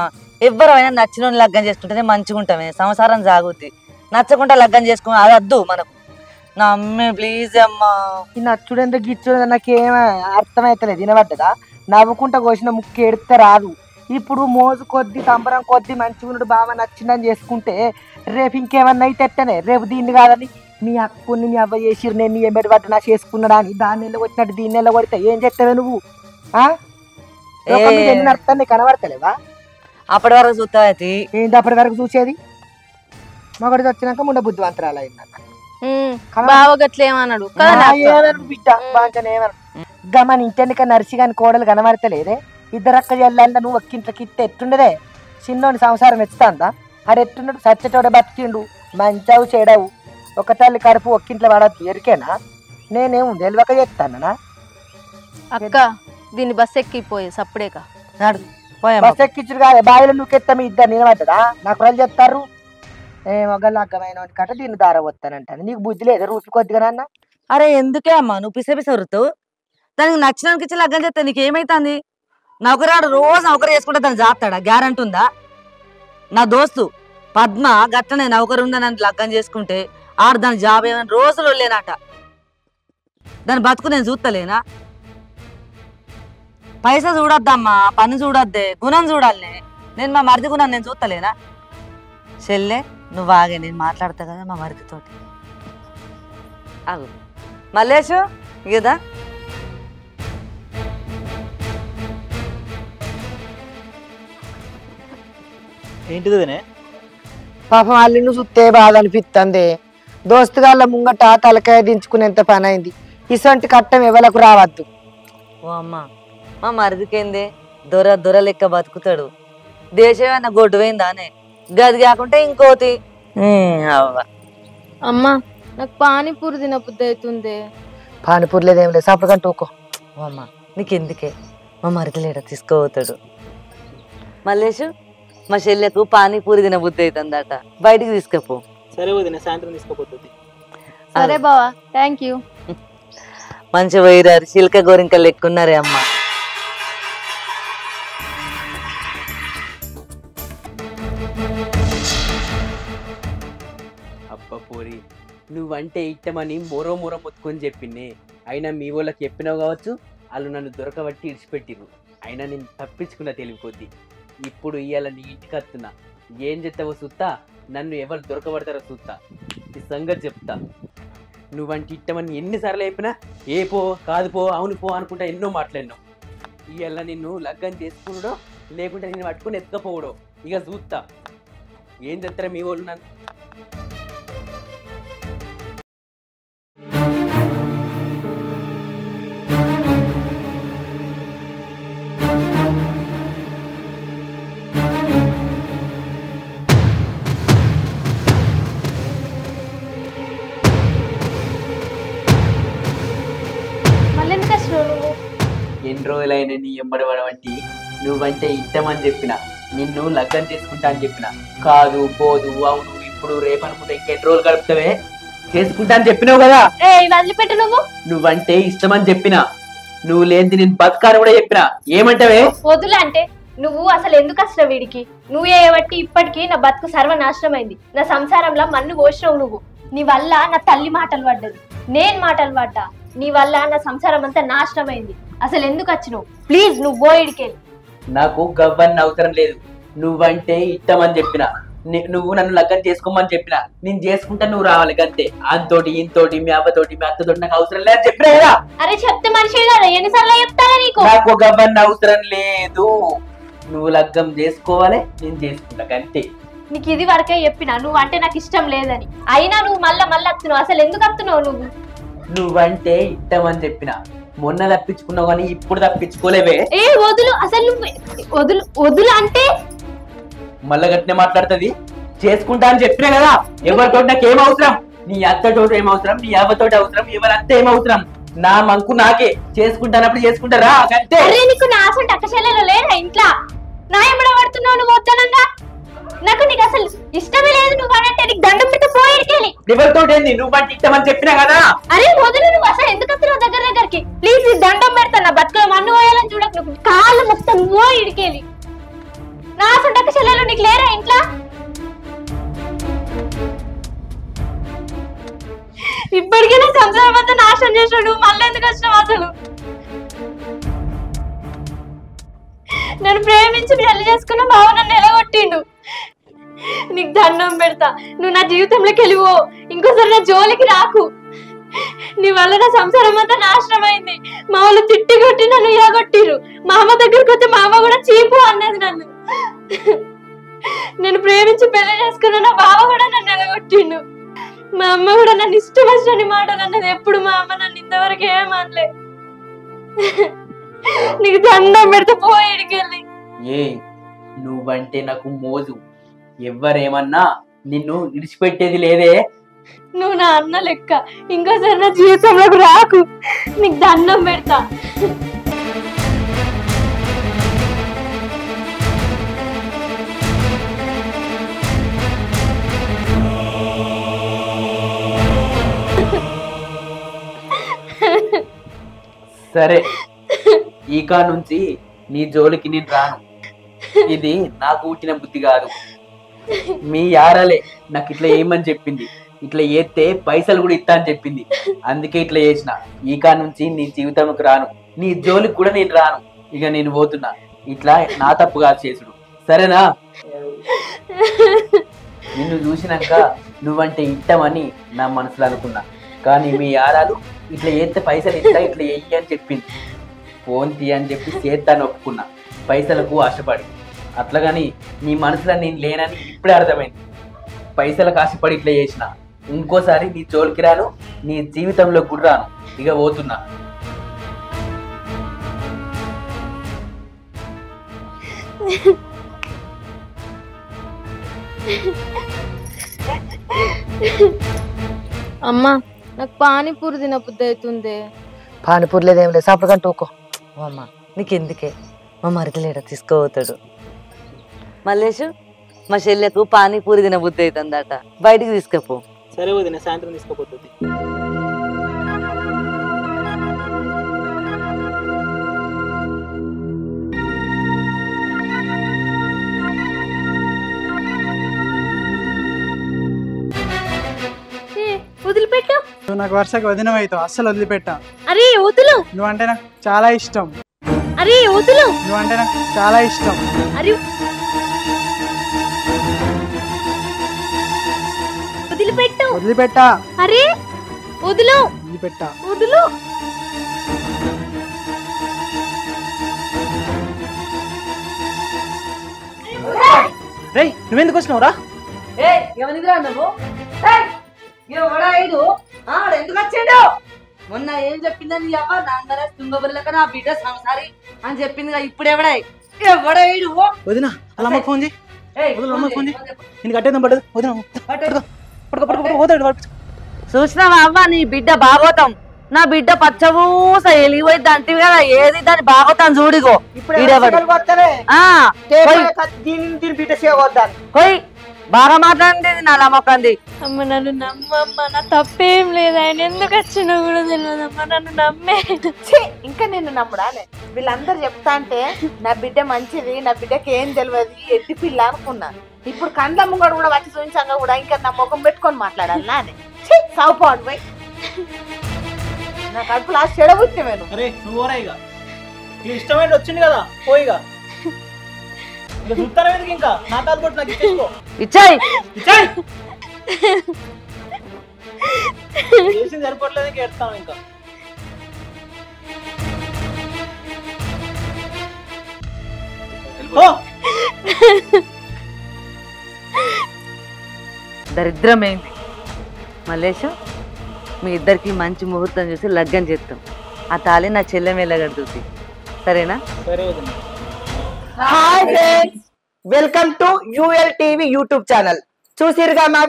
ఎవరైనా నచ్చిన లగ్గం చేసుకుంటేనే మంచిగా ఉంటామే, సంసారం సాగుద్ది. నచ్చకుండా లగ్గం చేసుకుని అది వద్దు మనకు. నా అమ్మే ప్లీజ్ అమ్మా. ఈ నచ్చుడెంత గిచ్చుడు నాకేం అర్థమవుతలేదు. వినబడ్డదా? నవ్వుకుంటా కోసిన ముక్కు ఎడితే రాదు. ఇప్పుడు మోజు కొద్ది సంబరం కొద్ది మంచిగా ఉన్నాడు బాగా నచ్చిందని చేసుకుంటే రేపు ఇంకేమన్నా అయితే ఎట్టనే. రేపు దీన్ని కాదని మీ అక్కుని మీ అవ్వ చేసిరు, నేను నీ ఎంబడి పట్టు నా చేసుకున్నాడా అని దాన్ని నెల కొట్టినట్టు దీన్ని నెల కొడితే ఏం చెప్తావే నువ్వు? ఎన్ని అర్థం నీకు కనబడతలేవా? అప్పటి వరకు చూస్తా. ఏంటి అప్పటి వరకు చూసేది? మగడికి వచ్చినాక ముండ బుద్ధివంతరాలు అయిందన్న బావ గట్లేమన్నాడు బిడ్డ బాగా ఏమన్నాడు? మన ఇంటెన్నిక నర్సి కాని కోడలు కనబడతలేదే. ఇద్దరక్క చెల్లంటే నువ్వు ఒక్కింట్లకి ఇస్తే ఎట్టుండదే? చిన్నోని సంసారం ఎత్తుతాందా? ఆడు ఎట్టుండడు? సచ్చటోడే బతికిండు, మంచావు చెడవు. ఒక తల్లి కడుపు ఒక్కింట్లో పడద్దు ఎరికేనా? నేనేం తెలియక చెప్తానా? అక్క దీన్ని బస్ ఎక్కిపోయే సప్పుడేక బస్ ఎక్కించుడు కాదు, బావిలో నువ్వుకెత్తా మీ ఇద్దరు నిలబడ్డదా? నాకు వాళ్ళు చెప్తారు మొగలు అగ్గమైన కట్ట దీన్ని దార వస్తానంటాను. నీకు బుద్ధి లేదు రూపి కొద్దిగానన్నా? అరే ఎందుకే అమ్మా నువ్వు పిసపిసరుతావు? దానికి నచ్చినానికి ఇచ్చి లగ్గం చేస్తే నీకేమైతుంది? నౌకరాడు రోజు నౌకరు చేసుకుంటే దాన్ని జాతాడా? గ్యారంటీ ఉందా? నా దోస్తు పద్మ గట్టనే నౌకరు ఉందని లగ్గం చేసుకుంటే ఆడు దాని జాబ్ ఏమైనా రోజులు లేనట. దాని బతుకు నేను చూస్తలేనా? పైసా చూడొద్దమ్మా, పని చూడొద్దే, గుణం చూడాలనే. నేను మా మరిది గుణం నేను చూస్తలేనా? చెల్లె నువ్వు ఆగే, నేను మాట్లాడతా కదా మా మరిదితోటి. ఆగు మల్లేషు కదా. ఏంటిది? పాపం అల్లిని చూస్తే బాధ అనిపిస్తుంది. దోస్తుగాళ్ళ ముంగట తలకాయ దించుకునేంత పని అయింది. ఇసొంటి కట్టం ఎవలకు రావద్దు. ఓ అమ్మా, మా మరిదికేందే దొర లెక్క బతుకుతాడు. దేశమేనా గొడ్డు పోయిందానే? గది కాకుంటే ఇంకోటి. అమ్మా నాకు పానీపూరి తినబుద్ధి అవుతుంది. పానీపూరి లేదేం లేదు, సప్పుడు కంటూ ఊకో. ఓ అమ్మా నీకెందుకే, మా మరిది లేడ తీసుకోపోతాడు. మల్లేషు మా చెల్లెకు పానీపూరి తినబుద్ధి అవుతుందట, బయటికి తీసుకపో. సరే వదిన, సాయంత్రం తీసుకోపోతుంది. సరే బావా, థ్యాంక్ యూ. మంచి పోయిరారు, చిలక గోరింకలు ఎక్కున్నారే అమ్మా. అబ్బ పోరి, నువ్వంటే ఇట్టమని మూరో మొత్తుకొని చెప్పింది. అయినా మీ వాళ్ళకి చెప్పినావు కావచ్చు, వాళ్ళు నన్ను దొరకబట్టి ఇడిచిపెట్టిరు. అయినా నేను తప్పించుకున్నా తెలివికొద్ది. ఇప్పుడు ఇవాళ నీ ఇంటికి వస్తున్నా. ఏం చెప్తావో చూస్తా, నన్ను ఎవరు దొరకబడతారో చూస్తా. ఈ సంగతి చెప్తా. నువ్వంటే ఇట్టమని ఎన్నిసార్లు చెప్పినా ఏ పో కాదు పో అవును పో అనుకుంటా ఎన్నో మాట్లాడినావు. ఇవాళ నిన్ను లగ్గం చేసుకున్నాడో లేకుంటే నేను పట్టుకుని ఎత్తుకపోవడో ఇక చూస్తా ఏం చెప్తారా మీ వాళ్ళు నన్ను. మళ్ళీ ఎందుకు వచ్చినావు నువ్వు? ఎన్ని రోజులైనా నీ ఎంబడి పడవంటి నువ్వంటే ఇష్టమని చెప్పిన నిన్ను లగ్గం చేసుకుంటా అని చెప్పిన కాదు పోదు అవును ఇప్పుడు రేపు అనుకుంటే ఇంకెన్ని రోజులు గడుపుతావే చేసుకుంటా అని చెప్పినావు కదా. ఏ వదిలిపెట్టు నువ్వు. నువ్వంటే ఇష్టమని చెప్పిన నువ్వు లేనిది నేను బతకాని కూడా చెప్పిన ఏమంటావే? వదులు అంటే నువ్వు అసలు ఎందుకు వచ్చినావు వీడికి? నువ్వు ఏవట్టి ఇప్పటికీ నా బతుకు సర్వనాశనం అయింది. నా సంసారంలో మన్ను పోసినావు నువ్వు. నీ వల్ల నా తల్లి మాటలు పడ్డది, నేను మాటలు పడ్డా. నీ వల్ల నా సంసారం అంతా నాశనం అయింది. అసలు ఎందుకు వచ్చినావు? ప్లీజ్ నువ్వు పోయిడికెళ్ళి. నాకు గవ్వని అవసరం లేదు. నువ్వంటే ఇష్టమని చెప్పిన నువ్వు నన్ను లగ్గం చేసుకోమని చెప్పిన నేను చేసుకుంటా నువ్వు రావాలి అంతే. అంతోటి ఇంతోటి మీ అవ్వతోటి మీ అత్తతోటి నాకు అవసరం లేదు చెప్పినా కదా. అరే చెప్తే మనిషి కదా, ఎన్నిసార్లు చెప్తారా నీకు? నాకు గవ్వని అవసరం లేదు. నువ్వు లగ్గం చేసుకోవాలి నేను చేసుకుంటా అంతే. నీకు ఇది వరకే చెప్పిన నువ్వు అంటే నాకు ఇష్టం లేదని. అయినా నువ్వు మళ్ళా వస్తున్నావు. అసలు ఎందుకు వస్తున్నావు నువ్వు? నువ్వంటే ఇష్టమని చెప్పిన మొన్న తప్పించుకున్నావు కానీ ఇప్పుడు తప్పించుకోలేవే. ఏ వదులు, అసలు నువ్వు వదులు. వదులు అంటే మళ్ళా గట్టినే మాట్లాడుతుంది. చేసుకుంటా అని చెప్పినా కదా. ఎవరితో నాకు ఏం అవసరం? నీ అత్తతో ఏం అవసరం, నీ అవ్వతోటి అవసరం, ఎవరంతా ఏం అవసరం? నా మంకు నాకే. చేసుకుంటానప్పుడు చేసుకుంటారా అంతే. అరే నీకు నా అసలు అక్కచెల్లెలు లేరా ఇంట్లో? నా ఎమ్మడ పడుతున్నావు నువ్వు వద్దనంగా? నాకు నీకు అసలు ఇష్టమే లేదు. నువ్వు అనంటే నీకు దండం పెట్టి పోయిడికెళ్ళి. ఎవరితో నువ్వంటే ఇష్టమని చెప్పినా కదా. అరే వదులు, నువ్వు అసలు ఎందుకు వస్తున్నావు దగ్గరికి? ప్లీజ్ నీ దండం పెడతా. నా బతుకులో మన్ను పోయాలని చూడకు. నువ్వు కాళ్ళు మొత్తం పోయిడికెళ్ళి. నా అసలు అక్కచెల్లెలు నీకు లేరా ఇంట్లో? ఇప్పటికే నా సంసారం అంతా నాశనం చేసాడు. మళ్ళీ ఎందుకు వచ్చినావు అసలు? నేను ప్రేమించి పెళ్లి చేసుకున్న బావ నన్ను ఎలగొట్టిండు. నీకు దండం పెడతా, నువ్వు నా జీవితంలోకి వెళ్ళిపో. ఇంకోసారి నా జోలికి రాకు. నీ వల్ల నా సంసారం అంతా నాశనం అయింది. మా వాళ్ళు తిట్టి కొట్టి నన్ను ఎలగొట్టిరు. మా అమ్మ దగ్గరికి వస్తే మా అమ్మ కూడా చీపు అన్నది నన్ను. నేను ప్రేమించి పెళ్లి చేసుకున్న నా బావ కూడా నన్ను ఎలగొట్టిండు. మా అమ్మ కూడా నన్ను ఇష్టం వచ్చిన మాటలు అన్నది. ఎప్పుడు మా అమ్మ నన్ను ఇంతవరకు ఏమనలే. నీకు దండం పెడితే పోయిడికెళ్ళి. ఏ నువ్వంటే నాకు మోజు. ఎవ్వరేమన్నా నిన్ను విడిచిపెట్టేది లేదే. నువ్వు నా అన్న లెక్క. ఇంకోసారి నా జీవితంలోకి రాకు. నీకు దండం పెడతా. సరే ఈకా నుంచి నీ జోలికి నేను రాను. ఇది నాకు పుట్టిన బుద్ధి కాదు. మీ యారాలే నాకు ఇట్లా ఏమని చెప్పింది. ఇట్లా ఏస్తే పైసలు కూడా ఇస్తా అని చెప్పింది. అందుకే ఇట్లా చేసిన. ఈకా నుంచి నీ జీవితంలోకి రాను. నీ జోలికి కూడా నేను రాను. ఇక నేను పోతున్నా. ఇట్లా నా తప్పు కాదు చేసుడు. సరేనా? నిన్ను చూసినాక నువ్వంటే ఇష్టమని నా మనసులో అనుకున్నా. కానీ మీ యారాలు ఇట్లా ఏస్తే పైసలు ఇస్తా ఇట్లా వెయ్యి అని చెప్పింది. ఫోన్ తీయని చెప్పి చేస్తాను ఒప్పుకున్నా పైసలకు ఆశపడి. అట్లాగని నీ మనసులో నేను లేనని ఇప్పుడే అర్థమైంది. పైసలకు ఆశపడి ఇట్లా చేసిన. ఇంకోసారి నీ జోలికి రాను, నీ జీవితంలో కూడా రాను. ఇక పోతున్నా. అమ్మా నాకు పానీపూరి తినబుద్ధి అవుతుంది. పానీపూరి లేదేం లేదు, సాపడు కంటూ ఊకో. అమ్మా నీకెందుకే, మా మరిది లేడ తీసుకోపోతాడు. మల్లేషు మా చెల్లెకు పానీపూరి తినబుద్ధి అవుతుందట, బయటికి తీసుకపో. సరే వదిన, సాయంత్రం తీసుకోపోతుంది. వదిలిపెట్టు. నువ్వు నాకు వరుసగా వదిన అవుతావు, అస్సలు వదిలిపెట్టా. అరే వదులు. నువ్వంటే నాకు చాలా ఇష్టం. అరే వదులు. నువ్వంటే నాకు చాలా ఇష్టం. అరే వదిలిపెట్టు. వదిలిపెట్టా. అరే వదులు. వదిలిపెట్టా. వదులు. రేయ్ నువ్వెందుకు వచ్చినావురా? ఎందుకు వచ్చాడు? మొన్న ఏం చెప్పిందని అవ్వ నాన్నర తుంగబుర్లక నా బిడ్డ సంసారి అని చెప్పిందిగా. ఇప్పుడు ఎవడాడు? వదినా అలా అమ్మకి ఫోన్ చేయి. అమ్మకి ఫోన్ చేయి. నేను కట్టేద్దాం పడదు. వదినా పోతాడు. చూసినావా అవ్వ నీ బిడ్డ భాగవతం? నా బిడ్డ పచ్చబూస ఎలిగిపోయింది అంటివి కదా, ఏది దాన్ని భాగవతం చూడిగో. దీని బిడ్డ సేవద్దాను పోయి బాగా మాట్లాడింది నా నమ్మకంది. అమ్మ నన్ను నమ్మమ్మ, నా తప్పేం లేదు. ఆయన ఎందుకు వచ్చినా కూడా తెలియదమ్మా, నన్ను నమ్మే. ఇంకా నిన్ను నమ్ముడానే? వీళ్ళందరూ చెప్తా అంటే నా బిడ్డ మంచిది, నా బిడ్డకి ఏం తెలియదు, ఎట్టి పిల్ల అనుకున్నా. ఇప్పుడు కండ్ల ముంగడు కూడా వచ్చి చూపించాక కూడా ఇంకా నా ముఖం పెట్టుకొని మాట్లాడాలి నానే. సావుపోండి పోయి. నా కడుపు లాస్ట్ చెడబుట్టి నేను. అరే నువ్వు ఇక ఇష్టమైన వచ్చింది కదా పోయిగా. ఇక చూస్తాను ఎందుకు ఇంకా నా కాలు కొట్టు నాకు ఇచ్చేసుకో. ఇచ్చాయి చేసింది సరిపోవట్లేదు ఇంకా ఎడతాను ఇంకా. దరిద్రమైంది. మల్లేశం మీ ఇద్దరికి మంచి ముహూర్తం చూసి లగ్గం చేస్తాం. ఆ తాళి నా చెల్లె వెళ్ళగడుతుంది. సరేనా? సరే వదినా. Hi friends, welcome to UL TV YouTube channel. చూసిరుగా మా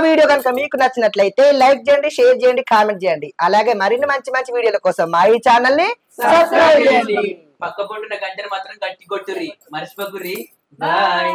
వీడియో కనుక మీకు నచ్చినట్లయితే లైక్ చేయండి, షేర్ చేయండి, కామెంట్ చేయండి. అలాగే మరిన్ని మంచి మంచి వీడియోల కోసం మా ఈ ఛానల్ ని సబ్స్క్రైబ్ చేయండి. పక్క పొంటున్న గంటను మాత్రం గట్టి కొట్టుర్రి, మర్చిపోకుర్రి. బాయ్.